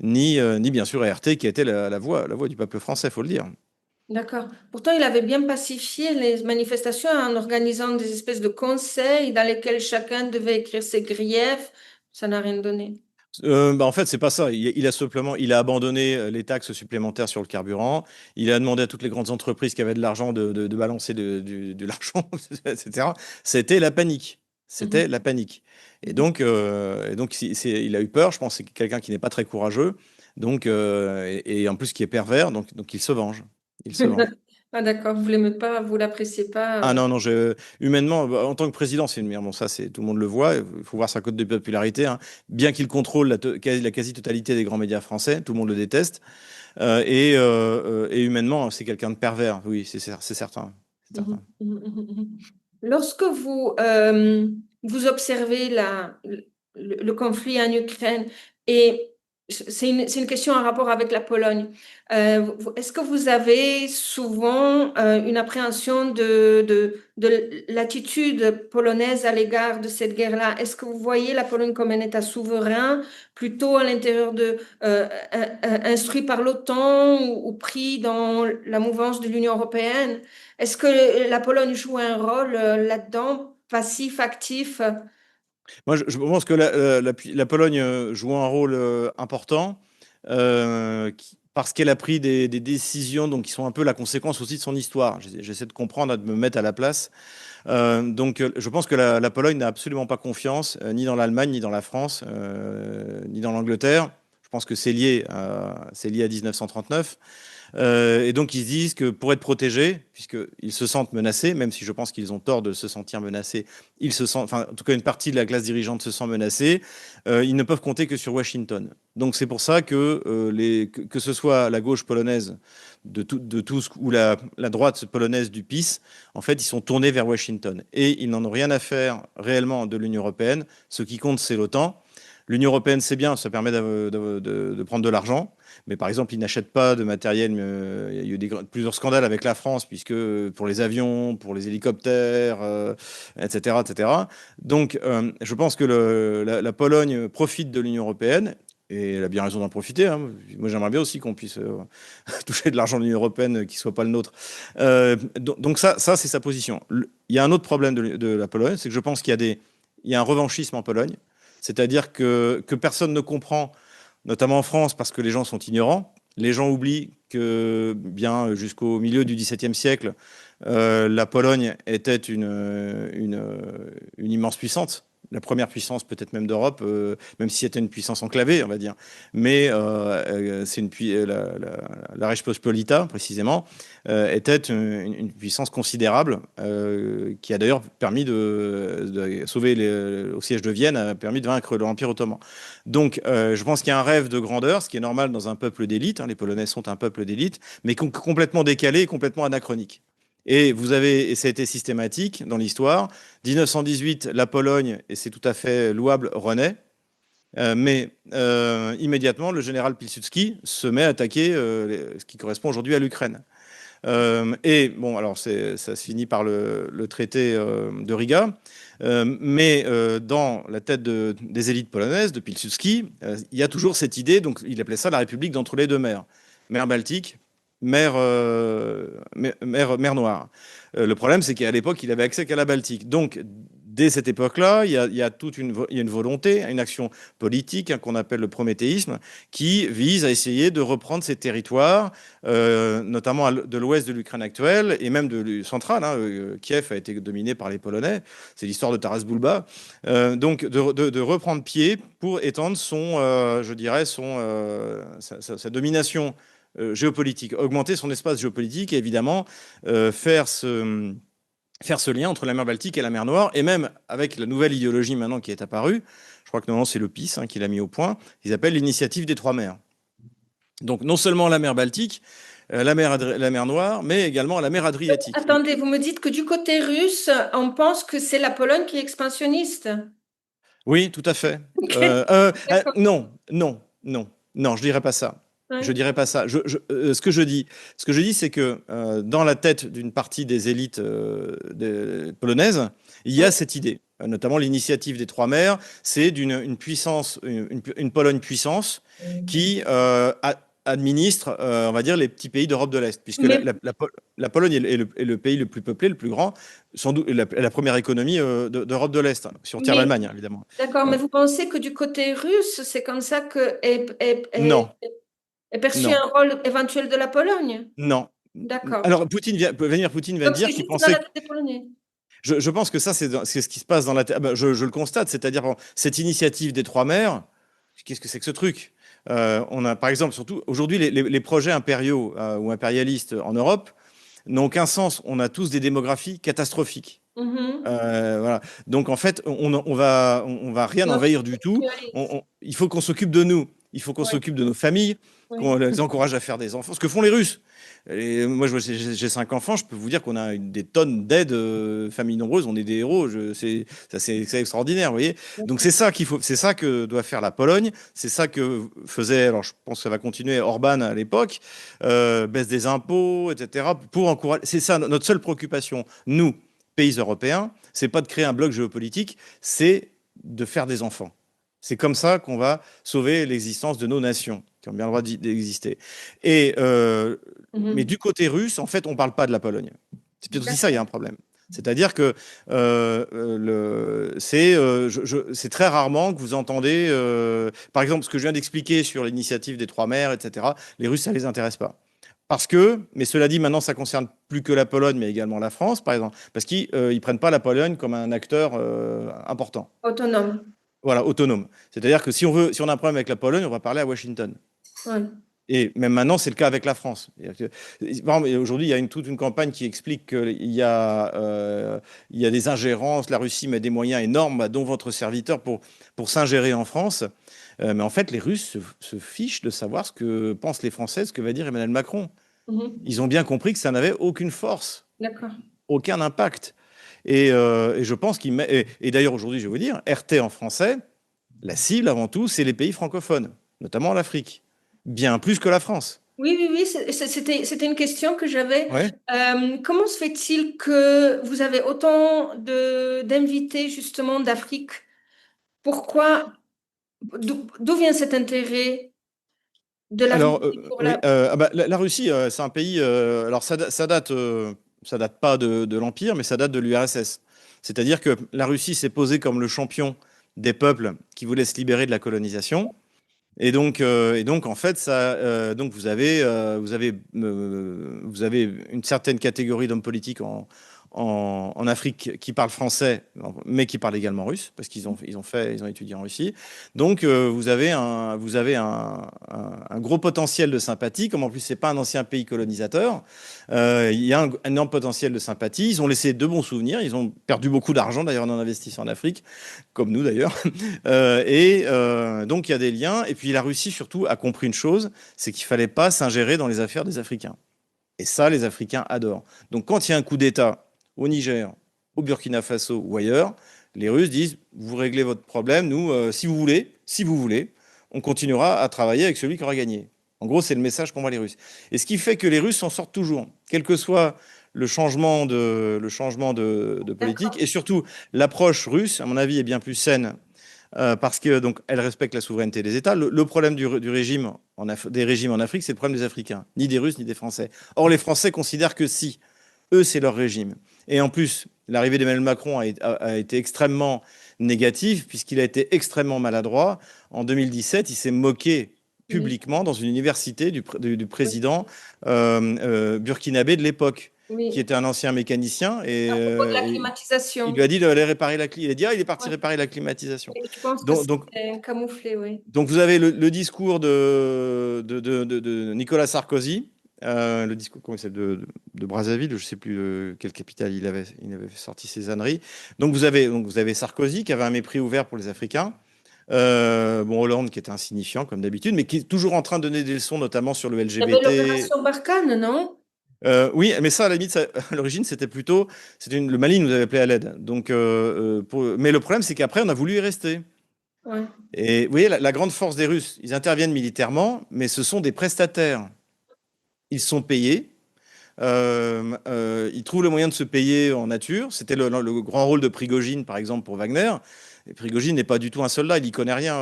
Speaker 2: ni bien sûr à RT, qui était la voix du peuple français, faut le dire.
Speaker 1: D'accord. Pourtant, il avait bien pacifié les manifestations en organisant des espèces de conseils dans lesquels chacun devait écrire ses griefs, Ça n'a rien donné.
Speaker 2: En fait, c'est pas ça. Il a simplement, il a abandonné les taxes supplémentaires sur le carburant. Il a demandé à toutes les grandes entreprises qui avaient de l'argent de balancer de l'argent, etc. C'était la panique. C'était
Speaker 1: Mhm.
Speaker 2: la panique.
Speaker 1: Mhm.
Speaker 2: Et donc il a eu peur. Je pense que c'est quelqu'un qui n'est pas très courageux. Donc, et en plus qui est pervers. Donc il se venge. Il se venge.
Speaker 1: Ah d'accord, vous l'aimez pas, vous l'appréciez
Speaker 2: Ah
Speaker 1: pas.
Speaker 2: non, non, humainement, bah, en tant que président, c'est une merde. Bon, ça, tout le monde le voit. Il faut voir sa cote de popularité, hein. Bien qu'il contrôle la quasi-totalité des grands médias français, tout le monde le déteste. Et humainement, c'est quelqu'un de pervers. Oui, c'est certain. C'est
Speaker 1: Mhm,
Speaker 2: certain.
Speaker 1: mhm, mhm, mhm. Lorsque vous observez le conflit en Ukraine, et c'est une question en rapport avec la Pologne, est-ce que vous avez souvent une appréhension de l'attitude polonaise à l'égard de cette guerre-là? Est-ce que vous voyez la Pologne comme un État souverain, plutôt à l'intérieur instruit par l'OTAN ou pris dans la mouvance de l'Union européenne? Est-ce que la Pologne joue un rôle là-dedans, passif, actif?
Speaker 2: Moi, je pense que la Pologne joue un rôle important parce qu'elle a pris des décisions donc, qui sont un peu la conséquence aussi de son histoire. J'essaie de comprendre, de me mettre à la place. Je pense que la Pologne n'a absolument pas confiance, ni dans l'Allemagne, ni dans la France, ni dans l'Angleterre. Je pense que c'est lié à 1939. Et donc, ils se disent que pour être protégés, puisqu'ils se sentent menacés, même si je pense qu'ils ont tort de se sentir menacés, ils se sentent, enfin, en tout cas, une partie de la classe dirigeante se sent menacée, ils ne peuvent compter que sur Washington. Donc, c'est pour ça que ce soit la gauche polonaise de Tusk ou la droite polonaise du PiS, en fait, ils sont tournés vers Washington. Et ils n'en ont rien à faire réellement de l'Union européenne. Ce qui compte, c'est l'OTAN. L'Union européenne, c'est bien, ça permet de prendre de l'argent. Mais par exemple, ils n'achètent pas de matériel. Il y a eu plusieurs scandales avec la France, puisque pour les avions, pour les hélicoptères, etc., etc. Donc, je pense que la Pologne profite de l'Union européenne. Et elle a bien raison d'en profiter, hein. Moi, j'aimerais bien aussi qu'on puisse toucher de l'argent de l'Union européenne qui ne soit pas le nôtre. Donc ça c'est sa position. Il y a un autre problème de la Pologne, c'est que je pense il y a un revanchisme en Pologne. C'est-à-dire que personne ne comprend, notamment en France, parce que les gens sont ignorants. Les gens oublient que bien jusqu'au milieu du XVIIe siècle, la Pologne était une immense puissance, la première puissance peut-être même d'Europe, même si c'était une puissance enclavée, on va dire. Mais c'est la Rzeczpospolita, précisément, était une puissance considérable qui a d'ailleurs permis de sauver au siège de Vienne, a permis de vaincre l'Empire ottoman. Donc, je pense qu'il y a un rêve de grandeur, ce qui est normal dans un peuple d'élite, hein. Les Polonais sont un peuple d'élite, mais complètement décalé et complètement anachronique. Et ça a été systématique dans l'histoire. 1918, la Pologne, et c'est tout à fait louable, renaît. Mais immédiatement, le général Pilsudski se met à attaquer ce qui correspond aujourd'hui à l'Ukraine. Et bon, alors ça se finit par le traité de Riga. Mais dans la tête des élites polonaises, de Pilsudski, il y a toujours cette idée, donc il appelait ça la République d'entre les deux mers. Mer Baltique, mer Noire. Le problème, c'est qu'à l'époque, il avait accès qu'à la Baltique. Donc, dès cette époque-là, il y a il y a une volonté, une action politique, hein, qu'on appelle le prométhéisme, qui vise à essayer de reprendre ces territoires, notamment de l'ouest de l'Ukraine actuelle et même centrale, hein. Kiev a été dominé par les Polonais. C'est l'histoire de Taras Bulba. Donc, de reprendre pied pour étendre je dirais, sa domination géopolitique, augmenter son espace géopolitique et évidemment faire ce lien entre la mer Baltique et la mer Noire, et même avec la nouvelle idéologie maintenant qui est apparue, je crois que normalement c'est le PiS, hein, qui l'a mis au point, ils appellent l'initiative des trois mers. Donc non seulement la mer Baltique, la mer Noire, mais également la mer Adriatique.
Speaker 1: Attendez, vous me dites que du côté russe, on pense que c'est la Pologne qui est expansionniste.
Speaker 2: Oui, tout à fait.
Speaker 1: Ok, d'accord.
Speaker 2: Non, non, non, non, je dirais pas ça. Je
Speaker 1: Ouais.
Speaker 2: dirais pas ça. Ce que je dis, c'est que dans la tête d'une partie des élites polonaises, il y a
Speaker 1: Ouais.
Speaker 2: cette idée, notamment l'initiative des trois mers. C'est une puissance, une Pologne puissance qui administre, on va dire, les petits pays d'Europe de l'Est, puisque
Speaker 1: Mais,
Speaker 2: la Pologne est le pays le plus peuplé, le plus grand, sans doute la première économie d'Europe de l'Est, hein, si on tire
Speaker 1: mais
Speaker 2: l'Allemagne, hein, évidemment.
Speaker 1: d'accord, mais
Speaker 2: Euh,
Speaker 1: vous pensez que du côté russe, c'est comme ça que
Speaker 2: non,
Speaker 1: est perçu
Speaker 2: non,
Speaker 1: un rôle éventuel de la Pologne?
Speaker 2: non.
Speaker 1: D'accord.
Speaker 2: Alors, Vladimir Poutine vient de
Speaker 1: Donc c'est
Speaker 2: dire qu'il
Speaker 1: juste dans
Speaker 2: pensait.
Speaker 1: la tête des Polonais.
Speaker 2: Je pense que ça, c'est ce qui se passe dans la tête. Ah ben, je le constate, c'est-à-dire bon, cette initiative des trois mers, qu'est-ce que c'est que ce truc? On a, par exemple, surtout aujourd'hui, les projets impériaux ou impérialistes en Europe n'ont aucun sens. On a tous des démographies catastrophiques.
Speaker 1: Mhm.
Speaker 2: Voilà. Donc en fait, on va rien
Speaker 1: Non,
Speaker 2: envahir du tout.
Speaker 1: industrialiste.
Speaker 2: Il faut qu'on s'occupe de nous. Il faut qu'on
Speaker 1: Oui,
Speaker 2: s'occupe de nos familles,
Speaker 1: oui.
Speaker 2: qu'on les encourage à faire des enfants. Ce que font les Russes. Et moi, j'ai 5 enfants. Je peux vous dire qu'on a des tonnes d'aides, familles nombreuses. On est des héros. C'est extraordinaire, vous voyez. Donc c'est ça qu'il faut. C'est ça que doit faire la Pologne. C'est ça que faisait. Alors je pense que ça va continuer Orban à l'époque. Baisse des impôts, etc. Pour encourager. C'est ça notre seule préoccupation. Nous, pays européens, c'est pas de créer un bloc géopolitique, c'est de faire des enfants. C'est comme ça qu'on va sauver l'existence de nos nations, qui ont bien le droit d'exister. Et, mais
Speaker 1: Mhm.
Speaker 2: du côté russe, en fait, on ne parle pas de la Pologne. C'est peut-être aussi ça, il y a
Speaker 1: D'accord.
Speaker 2: un problème. C'est-à-dire que c'est très rarement que vous entendez, par exemple, ce que je viens d'expliquer sur l'initiative des trois mers, etc. Les Russes, ça ne les intéresse pas. Parce que, mais cela dit, maintenant, ça concerne plus que la Pologne, mais également la France, par exemple, parce qu'ils ne prennent pas la Pologne comme un acteur important,
Speaker 1: Autonome.
Speaker 2: voilà, autonome. C'est-à-dire que si on a un problème avec la Pologne, on va parler à Washington.
Speaker 1: Oui.
Speaker 2: Et même maintenant, c'est le cas avec la France. Par exemple, aujourd'hui, il y a toute une campagne qui explique il y a des ingérences, la Russie met des moyens énormes, bah, dont votre serviteur, pour s'ingérer en France. Mais en fait, les Russes se fichent de savoir ce que pensent les Français, ce que va dire Emmanuel Macron.
Speaker 1: Mhm.
Speaker 2: Ils ont bien compris que ça n'avait aucune force,
Speaker 1: D'accord.
Speaker 2: aucun impact. Et je pense qu'il met. Et d'ailleurs, aujourd'hui, je vais vous dire, RT en français, la cible avant tout, c'est les pays francophones, notamment l'Afrique. Bien plus que la France.
Speaker 1: Oui, oui, oui, c'était une question que j'avais.
Speaker 2: Ouais.
Speaker 1: Comment se fait-il que vous avez autant d'invités justement d'Afrique? Pourquoi, d'où vient cet intérêt de la
Speaker 2: Alors,
Speaker 1: Russie pour
Speaker 2: oui,
Speaker 1: la...
Speaker 2: ah bah, la Russie, c'est un pays. Alors, ça date pas de l'Empire, mais ça date de l'URSS. C'est-à-dire que la Russie s'est posée comme le champion des peuples qui voulaient se libérer de la colonisation. Et donc en fait, donc vous avez une certaine catégorie d'hommes politiques en Afrique qui parlent français, mais qui parlent également russe, parce ils ont étudié en Russie. Donc vous avez un gros potentiel de sympathie, comme en plus c'est pas un ancien pays colonisateur. Il y a un énorme potentiel de sympathie. Ils ont laissé de bons souvenirs. Ils ont perdu beaucoup d'argent d'ailleurs en investissant en Afrique, comme nous d'ailleurs. Donc il y a des liens. Et puis la Russie surtout a compris une chose, c'est qu'il fallait pas s'ingérer dans les affaires des Africains. Et ça, les Africains adorent. Donc quand il y a un coup d'État au Niger, au Burkina Faso ou ailleurs, les Russes disent, vous réglez votre problème, nous, si vous voulez, on continuera à travailler avec celui qui aura gagné. En gros, c'est le message qu'envoient les Russes. Et ce qui fait que les Russes s'en sortent toujours, quel que soit le changement de politique,
Speaker 1: D'accord.
Speaker 2: et surtout l'approche russe, à mon avis, est bien plus saine parce que donc elle respecte la souveraineté des États. Le problème du régime des régimes en Afrique, c'est le problème des Africains, ni des Russes ni des Français. Or, les Français considèrent que si, eux, c'est leur régime. Et en plus, l'arrivée d'Emmanuel Macron a été extrêmement négative puisqu'il a été extrêmement maladroit. En 2017, il s'est moqué
Speaker 1: Oui,
Speaker 2: publiquement dans une université du président burkinabé de l'époque, qui
Speaker 1: oui.
Speaker 2: était un ancien mécanicien
Speaker 1: À propos de la
Speaker 2: et il
Speaker 1: climatisation.
Speaker 2: lui a dit d'aller réparer la clim. Il a dit, ah, il est parti
Speaker 1: Ouais.
Speaker 2: réparer la climatisation.
Speaker 1: Et je pense que
Speaker 2: Donc,
Speaker 1: c'est
Speaker 2: donc,
Speaker 1: camouflé, oui.
Speaker 2: donc vous avez le discours de Nicolas Sarkozy, le discours comment il s'appelle, de Brazzaville, je ne sais plus quelle capitale il avait sorti ses âneries. Donc vous avez Sarkozy qui avait un mépris ouvert pour les Africains. Bon, Hollande qui était insignifiant comme d'habitude, mais qui est toujours en train de donner des leçons, notamment sur le
Speaker 1: Il y avait
Speaker 2: LGBT.
Speaker 1: l'opération Barkhane, non?
Speaker 2: Oui, mais ça, à la limite, à l'origine, le Mali nous avait appelé à l'aide. Donc, mais le problème, c'est qu'après, on a voulu y rester.
Speaker 1: Ouais.
Speaker 2: Et vous voyez, la grande force des Russes, ils interviennent militairement, mais ce sont des prestataires. Ils sont payés. Ils trouvent le moyen de se payer en nature. C'était le grand rôle de Prigogine, par exemple, pour Wagner. Et Prigojine n'est pas du tout un soldat, il n'y connaît rien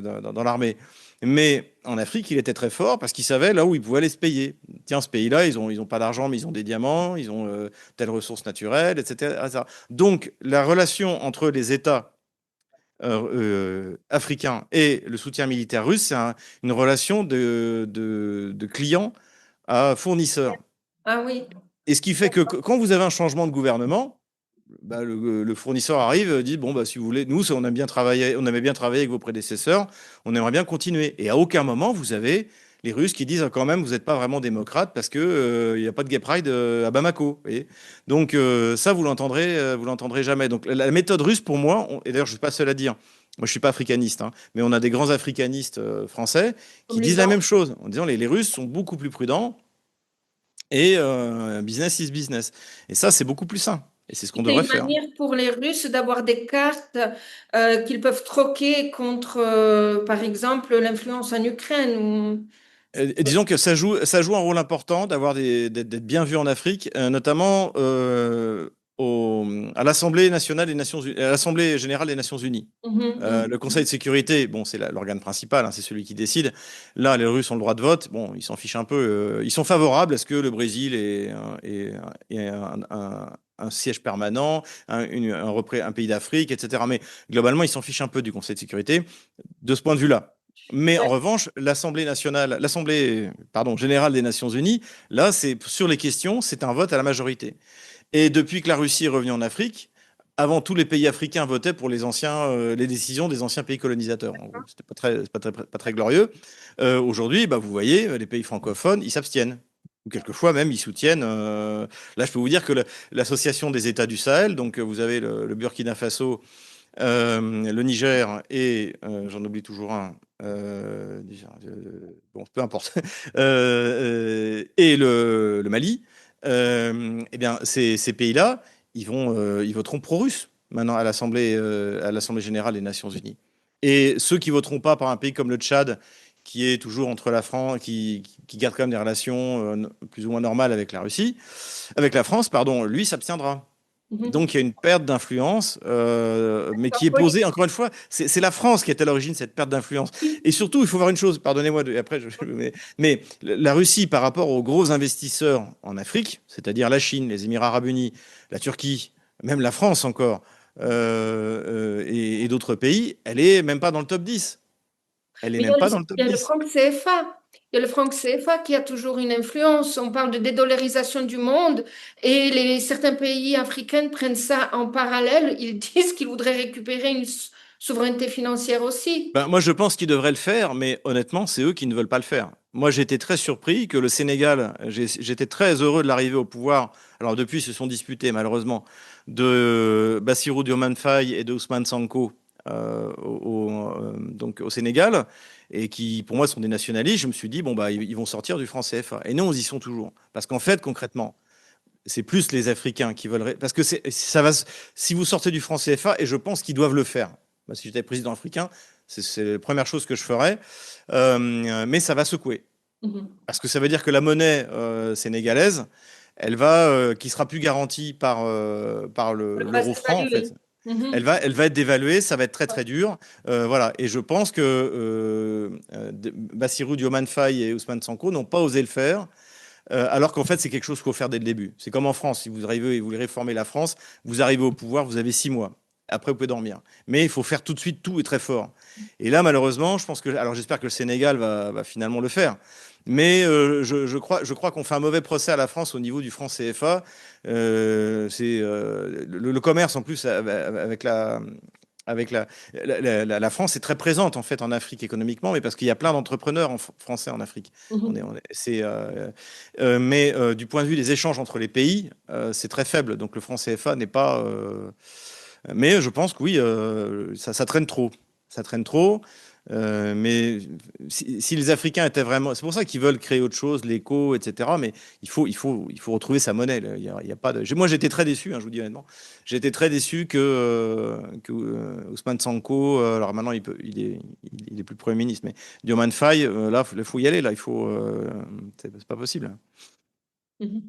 Speaker 2: dans l'armée. Mais en Afrique, il était très fort parce qu'il savait là où il pouvait aller se payer. Tiens, ce pays-là, ils ont pas d'argent, mais ils ont des diamants, ils ont telles ressources naturelles, etc. Donc, la relation entre les États africains et le soutien militaire russe, c'est une relation de client à fournisseur.
Speaker 1: Ah oui.
Speaker 2: Et ce qui fait que quand vous avez un changement de gouvernement, bah, le fournisseur arrive, dit bon bah si vous voulez, nous on aime bien travailler, on aimait bien travailler avec vos prédécesseurs, on aimerait bien continuer. Et à aucun moment vous avez les Russes qui disent ah, quand même vous n'êtes pas vraiment démocrate parce que il n'y a pas de gay pride à Bamako. Vous voyez. Donc ça vous l'entendrez jamais. Donc la méthode russe pour moi, et d'ailleurs je suis pas seul à dire. Moi, je suis pas africaniste, hein, mais on a des grands africanistes français qui
Speaker 1: Comme les
Speaker 2: disent la
Speaker 1: Blancs.
Speaker 2: même chose en disant les Russes sont beaucoup plus prudents et business is business. Et ça, c'est beaucoup plus sain. Et c'est ce qu'on
Speaker 1: C'est
Speaker 2: devrait
Speaker 1: une
Speaker 2: faire.
Speaker 1: manière pour les Russes d'avoir des cartes qu'ils peuvent troquer contre, par exemple, l'influence en Ukraine.
Speaker 2: Et disons que ça joue un rôle important d'être bien vu en Afrique, notamment à l'Assemblée nationale des Nations Unies, à l'Assemblée générale des Nations Unies.
Speaker 1: Mhm, mhm.
Speaker 2: Le Conseil de sécurité, bon, c'est l'organe principal, hein, c'est celui qui décide. Là, les Russes ont le droit de vote. Bon, ils s'en fichent un peu. Ils sont favorables à ce que le Brésil ait un siège permanent, un pays d'Afrique, etc. Mais globalement, ils s'en fichent un peu du Conseil de sécurité de ce point de vue-là. Mais en revanche, l'Assemblée générale des Nations Unies, là, c'est sur les questions, c'est un vote à la majorité. Et depuis que la Russie est revenue en Afrique, avant, tous les pays africains votaient pour les décisions des anciens pays colonisateurs. En gros, c'était pas très glorieux. Aujourd'hui, bah, vous voyez, les pays francophones, ils s'abstiennent. Ou quelquefois même, ils soutiennent. Là, je peux vous dire que l'association des États du Sahel, donc vous avez le Burkina Faso, le Niger et j'en oublie toujours un. Bon, peu importe. Et le Mali. Eh bien, ces pays-là, ils voteront pro-russe maintenant à l'Assemblée générale des Nations Unies. Et ceux qui voteront pas par un pays comme le Tchad, qui est toujours entre la France, qui garde quand même des relations plus ou moins normales avec la Russie, avec la France, pardon, lui s'abstiendra.
Speaker 1: Mhm.
Speaker 2: Donc il y a une perte d'influence, mais qui est posée, encore une fois, c'est la France qui est à l'origine de cette perte d'influence. Et surtout, il faut voir une chose, pardonnez-moi, après, mais la Russie, par rapport aux gros investisseurs en Afrique, c'est-à-dire la Chine, les Émirats arabes unis, la Turquie, même la France encore, et d'autres pays, elle est même pas dans le top 10. Elle est
Speaker 1: Mais
Speaker 2: même pas dans le top
Speaker 1: il y a le
Speaker 2: 10.
Speaker 1: franc CFA. Il y a le franc CFA qui a toujours une influence. On parle de dédollarisation du monde et certains pays africains prennent ça en parallèle. Ils disent qu'ils voudraient récupérer une souveraineté financière aussi.
Speaker 2: Ben, moi, je pense qu'ils devraient le faire, mais honnêtement, c'est eux qui ne veulent pas le faire. Moi, j'étais très surpris que le Sénégal, j'étais très heureux de l'arrivée au pouvoir. Alors, depuis, ils se sont disputés, malheureusement, de Bassirou Diomaye Faye et de Ousmane Sonko donc au Sénégal, et qui, pour moi, sont des nationalistes. Je me suis dit, bon, bah, ils vont sortir du franc CFA. Et non, ils y sont toujours. Parce qu'en fait, concrètement, c'est plus les Africains qui veulent. Parce que ça va. Si vous sortez du franc CFA, et je pense qu'ils doivent le faire. Moi, si j'étais président africain, c'est la première chose que je ferais. Mais ça va secouer.
Speaker 1: Mhm.
Speaker 2: Parce que ça veut dire que la monnaie sénégalaise, qui sera plus garantie par
Speaker 1: Le va
Speaker 2: l'euro franc, en
Speaker 1: s'évaluer.
Speaker 2: fait,
Speaker 1: Mhm.
Speaker 2: elle va être dévaluée, ça va être très très dur. Voilà. Et je pense que Bassirou Diomaye Faye et Ousmane Sonko n'ont pas osé le faire. Alors qu'en fait, c'est quelque chose qu'il faut faire dès le début. C'est comme en France. Si vous arrivez et vous voulez réformer la France, vous arrivez au pouvoir, vous avez 6 mois. Après, vous pouvez dormir. Mais il faut faire tout de suite tout et très fort. Et là, malheureusement, je pense que. Alors, j'espère que le Sénégal va finalement le faire. Mais je crois qu'on fait un mauvais procès à la France au niveau du franc CFA. Le commerce, en plus, avec la France est très présente en fait en Afrique économiquement, mais parce qu'il y a plein d'entrepreneurs français en Afrique.
Speaker 1: Mhm.
Speaker 2: Mais du point de vue des échanges entre les pays, c'est très faible. Donc le franc CFA n'est pas. Mais je pense que oui, ça traîne trop. Ça traîne trop. Mais si les Africains étaient vraiment. C'est pour ça qu'ils veulent créer autre chose, l'éco, etc. Mais il faut retrouver sa monnaie. Là. Il y a pas de... Moi, j'étais très déçu, hein, je vous dis honnêtement. J'étais très déçu que Ousmane Sonko, alors maintenant il est plus Premier ministre, mais Diomaye Faye, là, il faut y aller. Là, c'est pas possible.
Speaker 1: Mhm.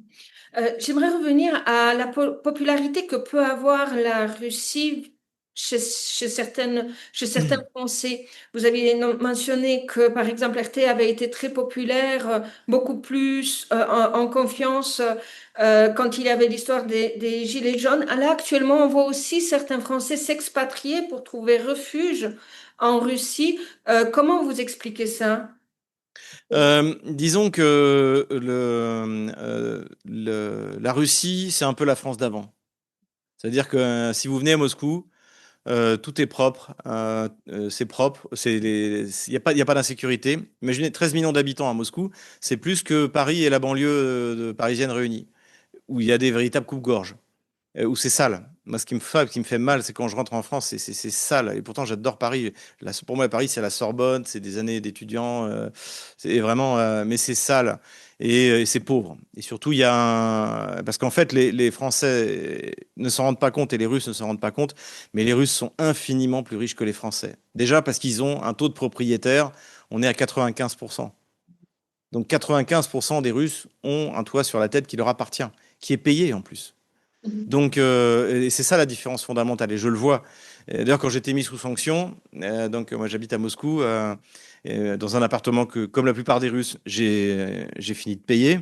Speaker 1: J'aimerais revenir à la popularité que peut avoir la Russie chez certains Français. Vous aviez mentionné que, par exemple, RT avait été très populaire, beaucoup plus en confiance quand il y avait l'histoire des Gilets jaunes. Là, actuellement, on voit aussi certains Français s'expatrier pour trouver refuge en Russie. Comment vous expliquez ça?
Speaker 2: Disons que la Russie, c'est un peu la France d'avant. C'est-à-dire que si vous venez à Moscou, tout est propre, c'est propre, il y a pas d'insécurité. Imaginez 13 millions d'habitants à Moscou, c'est plus que Paris et la banlieue parisienne réunie, où il y a des véritables coupes-gorges, où c'est sale. Moi, ce qui me fait mal, c'est quand je rentre en France, c'est sale. Et pourtant, j'adore Paris. Pour moi, Paris, c'est la Sorbonne, c'est des années d'étudiants, c'est vraiment, mais c'est sale et c'est pauvre. Et surtout, parce qu'en fait, les Français ne s'en rendent pas compte et les Russes ne s'en rendent pas compte, mais les Russes sont infiniment plus riches que les Français. Déjà parce qu'ils ont un taux de propriétaire, on est à 95%. Donc 95% des Russes ont un toit sur la tête qui leur appartient, qui est payé en plus.
Speaker 1: Mhm.
Speaker 2: Donc, et c'est ça la différence fondamentale, et je le vois. D'ailleurs, quand j'étais mis sous sanction, donc moi j'habite à Moscou, dans un appartement que, comme la plupart des Russes, j'ai fini de payer.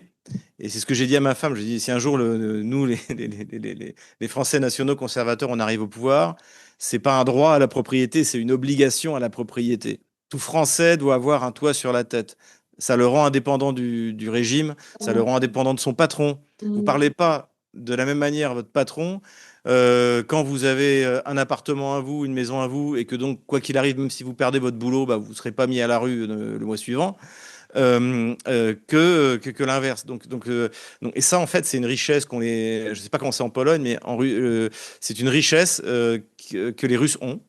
Speaker 2: Et c'est ce que j'ai dit à ma femme. Je dis, si un jour, nous, les Français nationaux conservateurs, on arrive au pouvoir, c'est pas un droit à la propriété, c'est une obligation à la propriété. Tout Français doit avoir un toit sur la tête. Ça le rend indépendant du régime, ça le rend indépendant de son patron. Vous
Speaker 1: Mhm.
Speaker 2: parlez pas de la même manière à votre patron quand vous avez un appartement à vous, une maison à vous, et que donc, quoi qu'il arrive, même si vous perdez votre boulot, bah, vous ne serez pas mis à la rue le mois suivant que l'inverse. Et ça, en fait, c'est une richesse je sais pas comment c'est en Pologne, mais c'est une richesse que les Russes ont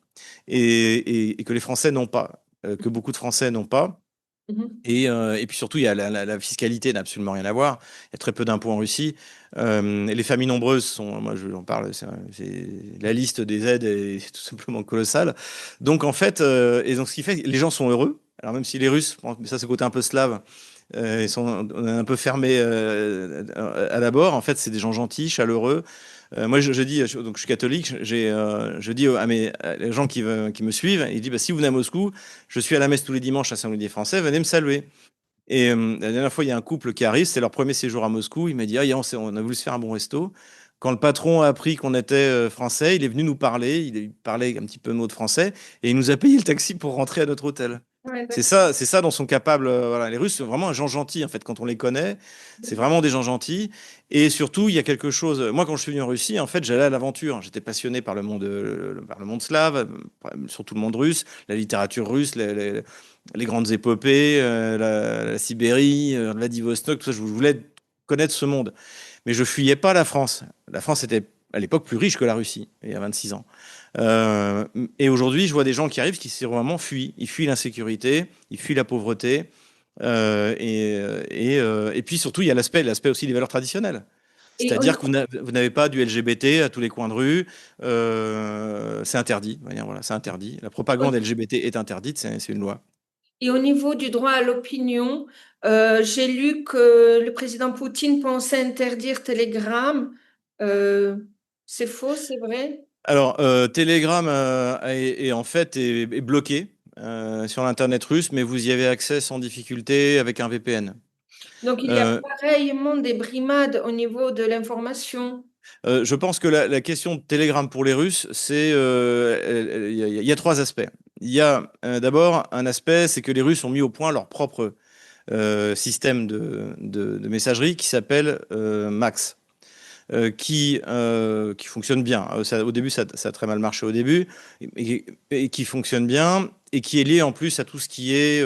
Speaker 2: et que les Français n'ont pas, que beaucoup de Français n'ont pas.
Speaker 1: Mhm.
Speaker 2: Et puis surtout, il y a la fiscalité n'a absolument rien à voir. Il y a très peu d'impôts en Russie. Et les familles nombreuses moi je en parle, la liste des aides est tout simplement colossale. Donc en fait, et donc ce qui fait que les gens sont heureux. Alors même si les Russes, bon, mais ça c'est le côté un peu slave, ils sont un peu fermés à l'abord. En fait, c'est des gens gentils, chaleureux. Moi, je dis, donc je suis catholique, je dis les gens qui me suivent, il dit, bah, si vous venez à Moscou, je suis à la messe tous les dimanches à Saint-Louis des Français, venez me saluer. Et la dernière fois, il y a un couple qui arrive, c'est leur premier séjour à Moscou. Il m'a dit, ah, on a voulu se faire un bon resto. Quand le patron a appris qu'on était français, il est venu nous parler. Il parlait un petit peu mot de français et il nous a payé le taxi pour rentrer à notre hôtel.
Speaker 1: Ouais,
Speaker 2: C'est ça dont sont capables. Voilà, les Russes sont vraiment des gens gentils en fait. Quand on les connaît, c'est vraiment des gens gentils. Et surtout, il y a quelque chose. Moi, quand je suis venu en Russie, en fait, j'allais à l'aventure. J'étais passionné par le monde slave, surtout le monde russe, la littérature russe, les grandes épopées, la Sibérie, Vladivostok, tout ça. Je voulais connaître ce monde. Mais je fuyais pas la France. La France était à l'époque plus riche que la Russie, il y a 26 ans. Euh, et aujourd'hui, je vois des gens qui arrivent qui vraiment fuient. Ils fuient l'insécurité, ils fuient la pauvreté. Et puis surtout, il y a l'aspect aussi des valeurs traditionnelles.
Speaker 1: Et
Speaker 2: C'est-à-dire que vous n'avez pas du LGBT à tous les coins de rue. C'est interdit. Voilà, c'est interdit. La propagande LGBT est interdite, c'est une loi.
Speaker 1: Et au niveau du droit à l'opinion, j'ai lu que le président Poutine pensait interdire Telegram. Euh, c'est faux, c'est vrai?
Speaker 2: Alors, Telegram en fait est bloqué sur l'internet russe, mais vous y avez accès sans difficulté avec un VPN.
Speaker 1: Donc, il y a
Speaker 2: Euh,
Speaker 1: pareillement des brimades au niveau de l'information.
Speaker 2: je pense que la question de Telegram pour les Russes, il y a trois aspects. Il y a d'abord un aspect, c'est que les Russes ont mis au point leur propre système de messagerie qui s'appelle Max. Qui fonctionne bien. Au début, ça a très mal marché au début, et qui fonctionne bien, et qui est lié en plus à tout ce qui est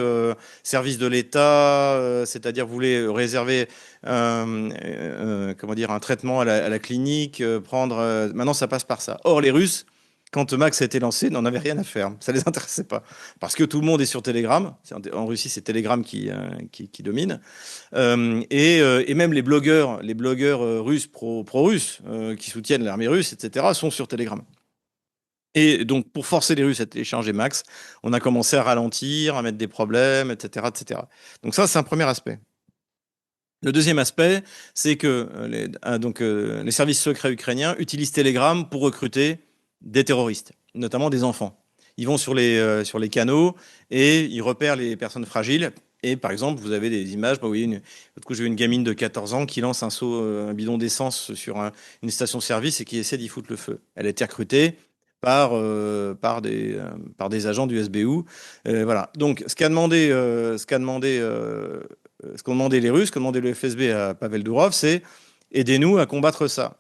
Speaker 2: service de l'État, c'est-à-dire vous voulez réserver comment dire, un traitement à la clinique, maintenant ça passe par ça. Or, les Russes, quand Max a été lancé, n'en avaient rien à faire. Ça les intéressait pas. Parce que tout le monde est sur Telegram. En Russie, c'est Telegram qui domine. Et même les blogueurs russes pro-russes qui soutiennent l'armée russe, etc., sont sur Telegram. Et donc, pour forcer les Russes à télécharger Max, on a commencé à ralentir, à mettre des problèmes, etc., etc. Donc ça, c'est un premier aspect. Le deuxième aspect, c'est que les services secrets ukrainiens utilisent Telegram pour recruter des terroristes. notamment des enfants. Ils vont sur les canaux et ils repèrent les personnes fragiles. Et par exemple, vous avez des images, bah, vous voyez, l'autre coup, j'ai vu une gamine de 14 ans qui lance un bidon d'essence sur une station-service et qui essaie d'y foutre le feu. Elle a été recrutée par des agents du SBU. Voilà. Donc, ce qu'ont demandé les Russes, ce qu'ont demandé le FSB à Pavel Durov, c'est aidez-nous à combattre ça.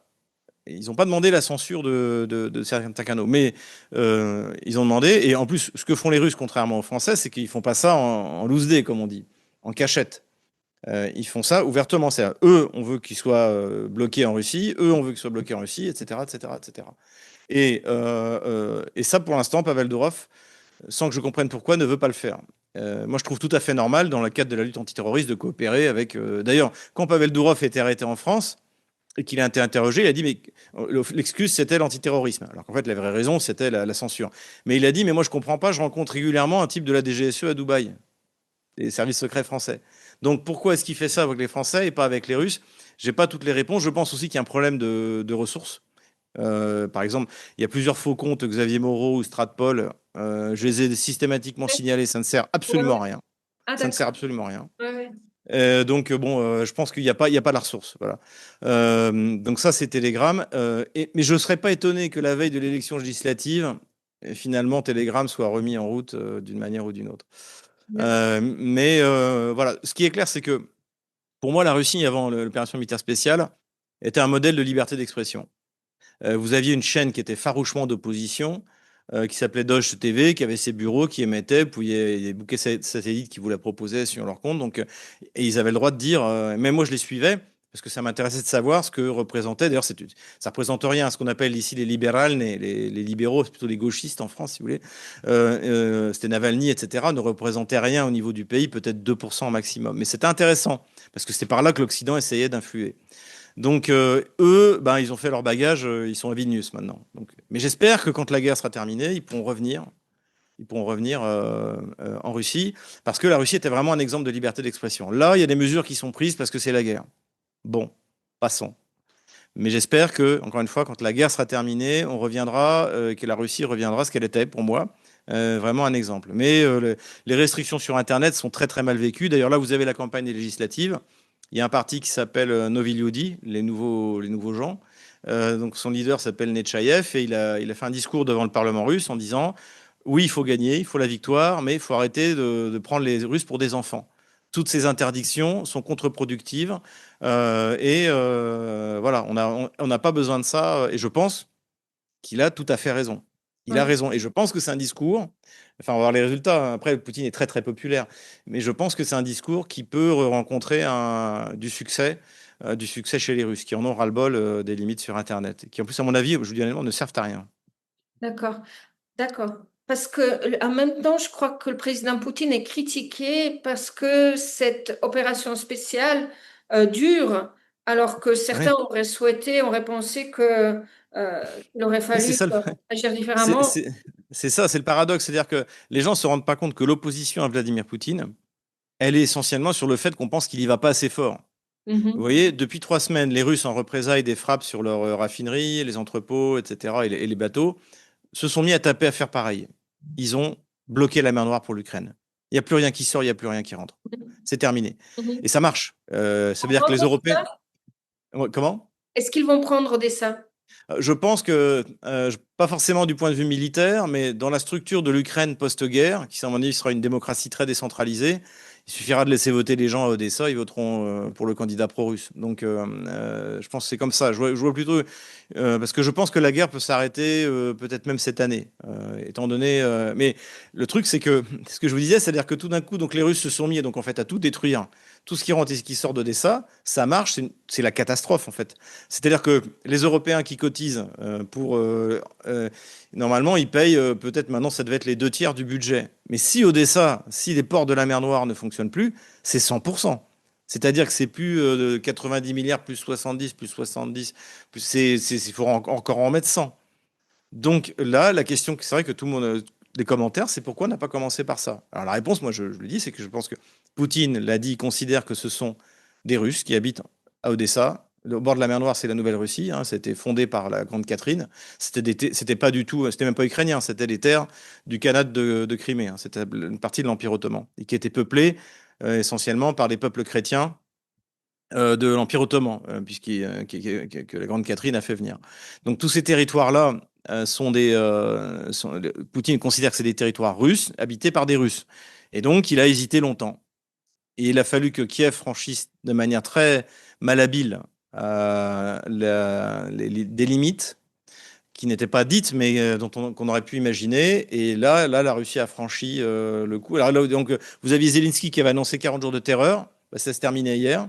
Speaker 2: Ils n'ont pas demandé la censure de certains canaux, mais ils ont demandé, et en plus, ce que font les Russes, contrairement aux Français, c'est qu'ils font pas ça en loose day, comme on dit, en cachette. Ils font ça ouvertement. C'est eux, on veut qu'ils soient bloqués en Russie, eux, on veut qu'ils soient bloqués en Russie, etc., etc., etc. Et ça, pour l'instant, Pavel Durov, sans que je comprenne pourquoi, ne veut pas le faire. Moi, je trouve tout à fait normal, dans le cadre de la lutte antiterroriste, de coopérer avec. D'ailleurs, quand Pavel Durov était arrêté en France, et qu'il a été interrogé, il a dit, mais l'excuse, c'était l'antiterrorisme. Alors qu'en fait, la vraie raison, c'était la censure. Mais il a dit, mais moi, je comprends pas, je rencontre régulièrement un type de la DGSE à Dubaï, les services secrets français. Donc, pourquoi est-ce qu'il fait ça avec les Français et pas avec les Russes? J'ai pas toutes les réponses. Je pense aussi qu'il y a un problème de ressources. Par exemple, il y a plusieurs faux comptes, Xavier Moreau ou Stratpol. Je les ai systématiquement signalés. Ça ne sert
Speaker 1: Ouais,
Speaker 2: absolument
Speaker 1: ouais.
Speaker 2: à rien.
Speaker 1: Ah,
Speaker 2: Ça ne sert
Speaker 1: d'accord.
Speaker 2: absolument à rien.
Speaker 1: Ouais, ouais.
Speaker 2: Donc bon, je pense qu'il y a pas la ressource, voilà. Donc ça, c'est Telegram. Mais je ne serais pas étonné que la veille de l'élection législative, finalement, Telegram soit remis en route d'une manière ou d'une autre.
Speaker 1: D'accord.
Speaker 2: Voilà, ce qui est clair, c'est que pour moi, la Russie, avant l'opération militaire spéciale, était un modèle de liberté d'expression. Vous aviez une chaîne qui était farouchement d'opposition, qui s'appelait Doge TV, qui avait ses bureaux, qui émettait, puis il y a des bouquets satellites qui vous la proposaient sur leur compte. Donc, et ils avaient le droit de dire, même moi je les suivais, parce que ça m'intéressait de savoir ce que représentait. D'ailleurs, ça représente rien, ce qu'on appelle ici les libérales, les libéraux, c'est plutôt les gauchistes en France, si vous voulez. C'était Navalny, etc., ne représentait rien au niveau du pays, peut-être 2% maximum. Mais c'était intéressant, parce que c'était par là que l'Occident essayait d'influer. Donc eux, ben, ils ont fait leur bagage, ils sont à Vilnius maintenant. Donc, mais j'espère que quand la guerre sera terminée, ils pourront revenir en Russie, parce que la Russie était vraiment un exemple de liberté d'expression. Là, il y a des mesures qui sont prises parce que c'est la guerre. Bon, passons. Mais j'espère que, encore une fois, quand la guerre sera terminée, on reviendra, que la Russie reviendra ce qu'elle était pour moi. Vraiment un exemple. Mais les restrictions sur Internet sont très très mal vécues. D'ailleurs, là, vous avez la campagne des législatives. Il y a un parti qui s'appelle Novi Lyudi, les nouveaux gens. Donc son leader s'appelle Netchaïev et il a fait un discours devant le Parlement russe en disant oui, il faut gagner, il faut la victoire, mais il faut arrêter de prendre les Russes pour des enfants. Toutes ces interdictions sont contre-productives voilà, on n'a pas besoin de ça. Et je pense qu'il a tout à fait raison. Il a
Speaker 1: Ouais.
Speaker 2: raison. Et je pense que c'est un discours, enfin, on va voir les résultats. Après, Poutine est très, très populaire. Mais je pense que c'est un discours qui peut rencontrer du succès chez les Russes, qui en ont ras-le-bol des limites sur Internet. Et qui, en plus, à mon avis, je vous dis honnêtement, ne servent à rien.
Speaker 1: D'accord. D'accord. Parce que en même temps, je crois que le président Poutine est critiqué parce que cette opération spéciale dure, alors que
Speaker 2: Ouais.
Speaker 1: certains auraient souhaité, auraient pensé que il aurait
Speaker 2: Mais c'est
Speaker 1: fallu
Speaker 2: ça,
Speaker 1: agir
Speaker 2: c'est
Speaker 1: différemment.
Speaker 2: c'est- c'est ça, c'est le paradoxe. C'est-à-dire que les gens ne se rendent pas compte que l'opposition à Vladimir Poutine, elle est essentiellement sur le fait qu'on pense qu'il y va pas assez fort. Vous
Speaker 1: Mhm.
Speaker 2: voyez, depuis 3 semaines, les Russes, en représailles des frappes sur leurs raffineries, les entrepôts, etc., et les bateaux, se sont mis à taper à faire pareil. Ils ont bloqué la mer Noire pour l'Ukraine. Il n'y a plus rien qui sort, il n'y a plus rien qui rentre. C'est terminé. Et
Speaker 1: Mhm.
Speaker 2: ça marche. Ça veut dire que les
Speaker 1: Prendre
Speaker 2: Européens.
Speaker 1: ça.
Speaker 2: Ouais, comment?
Speaker 1: Est-ce qu'ils vont prendre des ça?
Speaker 2: Je pense que, pas forcément du point de vue militaire, mais dans la structure de l'Ukraine post-guerre, qui, à mon avis, sera une démocratie très décentralisée, il suffira de laisser voter les gens à Odessa, ils voteront pour le candidat pro-russe. Donc, je pense que c'est comme ça. Je vois plutôt. Parce que je pense que la guerre peut s'arrêter peut-être même cette année, étant donné. Mais le truc, c'est que ce que je vous disais, c'est-à-dire que tout d'un coup, donc les Russes se sont mis donc en fait à tout détruire, tout ce qui rentre et ce qui sort d'Odessa, ça marche, c'est la catastrophe en fait. C'est-à-dire que les Européens qui cotisent normalement, ils payent peut-être maintenant, ça devait être les 2 tiers du budget. Mais si Odessa, si les ports de la mer Noire ne fonctionnent plus, c'est 100%. C'est-à-dire que c'est plus 90 milliards plus 70 plus 70, il faut encore en mettre 100. Donc là, la question, c'est vrai que tout le monde, les commentaires, c'est pourquoi on n'a pas commencé par ça. Alors la réponse, moi je le dis, c'est que je pense que Poutine l'a dit, il considère que ce sont des Russes qui habitent à Odessa au bord de la mer Noire, c'est la Nouvelle-Russie. Hein, c'était fondé par la Grande Catherine. C'était pas du tout, c'était même pas ukrainien. C'était les terres du Khanat de Crimée. Hein, c'était une partie de l'Empire ottoman et qui était peuplée essentiellement par des peuples chrétiens de l'Empire ottoman, que la Grande Catherine a fait venir. Donc tous ces territoires-là Poutine considère que c'est des territoires russes, habités par des Russes. Et donc il a hésité longtemps. Et il a fallu que Kiev franchisse de manière très malhabile des limites qui n'étaient pas dites, mais qu'on aurait pu imaginer. Et là, la Russie a franchi le coup. Alors, là, donc, vous aviez Zelensky qui avait annoncé 40 jours de terreur. Bah, ça se terminait hier.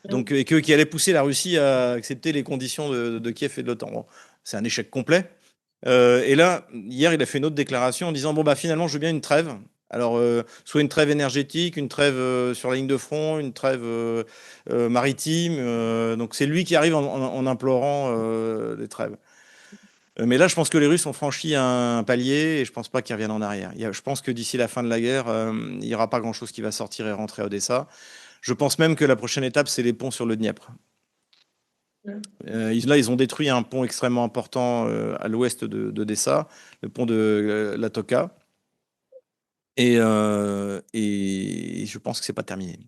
Speaker 2: Donc, qui allait pousser la Russie à accepter les conditions de Kiev et de l'OTAN. Bon, c'est un échec complet. Et là, hier, il a fait une autre déclaration en disant, bon, bah, finalement, je veux bien une trêve. Alors, soit une trêve énergétique, une trêve sur la ligne de front, une trêve maritime. Donc, c'est lui qui arrive en implorant des trêves. Mais là, je pense que les Russes ont franchi un palier et je pense pas qu'ils reviennent en arrière. Je pense que d'ici la fin de la guerre, il n'y aura pas grand-chose qui va sortir et rentrer à Odessa. Je pense même que la prochaine étape, c'est les ponts sur le Dniepr. Là, ils ont détruit un pont extrêmement important à l'ouest d'Odessa, le pont de la Toka. Et je pense que c'est pas terminé.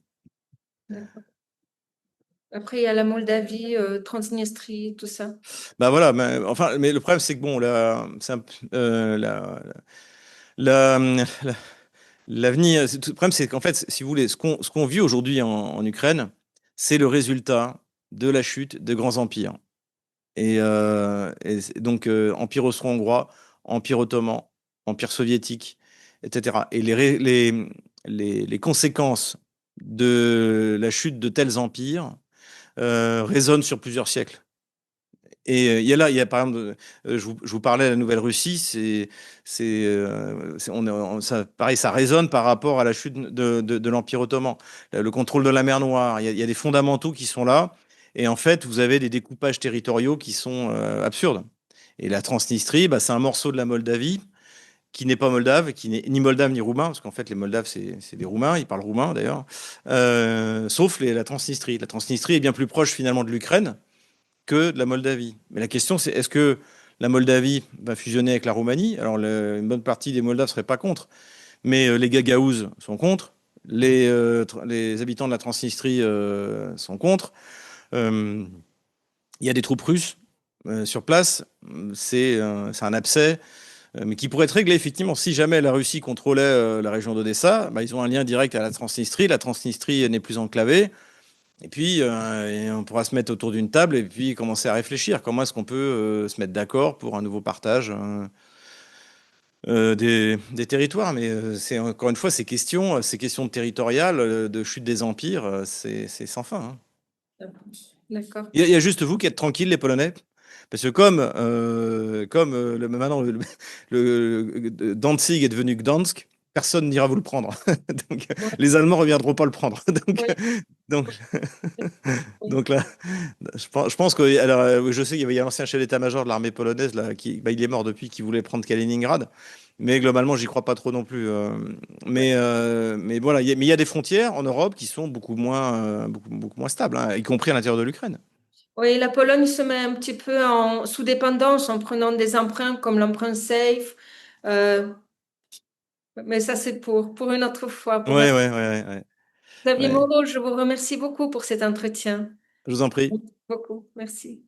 Speaker 1: Après, il y a la Moldavie, Transnistrie, tout ça.
Speaker 2: Bah voilà, mais le problème, c'est que bon, la- la- l'avenir, le problème, c'est qu'en fait, si vous voulez, ce qu'on vit aujourd'hui en Ukraine, c'est le résultat de la chute de grands empires. Donc, Empire austro-hongrois, Empire ottoman, Empire soviétique, etc. Et les conséquences de la chute de tels empires résonnent sur plusieurs siècles. Et il y a par exemple, je vous parlais de la Nouvelle-Russie, pareil, ça résonne par rapport à la chute de l'Empire ottoman. Le contrôle de la mer Noire, il y a des fondamentaux qui sont là. Et en fait, vous avez des découpages territoriaux qui sont absurdes. Et la Transnistrie, bah, c'est un morceau de la Moldavie qui n'est pas moldave, qui n'est ni moldave ni roumain, parce qu'en fait, les Moldaves, c'est des Roumains, ils parlent roumain d'ailleurs, sauf la Transnistrie. La Transnistrie est bien plus proche finalement de l'Ukraine que de la Moldavie. Mais la question, c'est est-ce que la Moldavie va fusionner avec la Roumanie? Alors, une bonne partie des Moldaves ne seraient pas contre, mais les Gagaouzes sont contre, les habitants de la Transnistrie sont contre. Euh, Il y a des troupes russes sur place, c'est un abcès, mais qui pourrait être réglé effectivement si jamais la Russie contrôlait la région d'Odessa. Bah, ils ont un lien direct à la Transnistrie. La Transnistrie n'est plus enclavée. Et puis, on pourra se mettre autour d'une table et puis commencer à réfléchir. Comment est-ce qu'on peut se mettre d'accord pour un nouveau partage des territoires? Mais c'est encore une fois ces questions territoriales, de chute des empires, c'est sans fin. Hein.
Speaker 1: D'accord.
Speaker 2: Il y a juste vous qui êtes tranquilles, les Polonais. Parce que maintenant Danzig est devenu Gdansk, personne n'ira vous le prendre. Donc,
Speaker 1: Ouais,
Speaker 2: les Allemands ne reviendront pas le prendre.
Speaker 1: ouais,
Speaker 2: Donc,
Speaker 1: ouais.
Speaker 2: donc là, je pense que, alors, je sais qu'il y a l'ancien chef d'état-major de l'armée polonaise là, il est mort depuis, qui voulait prendre Kaliningrad, mais globalement, j'y crois pas trop non plus. Mais voilà, mais il y a des frontières en Europe qui sont beaucoup moins stables, hein, y compris à l'intérieur de l'Ukraine.
Speaker 1: Oui, la Pologne se met un petit peu sous dépendance en prenant des emprunts comme l'emprunt SAFE. Euh, mais ça, c'est pour une autre fois.
Speaker 2: Ouais,
Speaker 1: Pour un...
Speaker 2: ouais.
Speaker 1: Xavier
Speaker 2: Ouais.
Speaker 1: Moreau, je vous remercie beaucoup pour cet entretien.
Speaker 2: Je vous en prie.
Speaker 1: Beaucoup. Merci.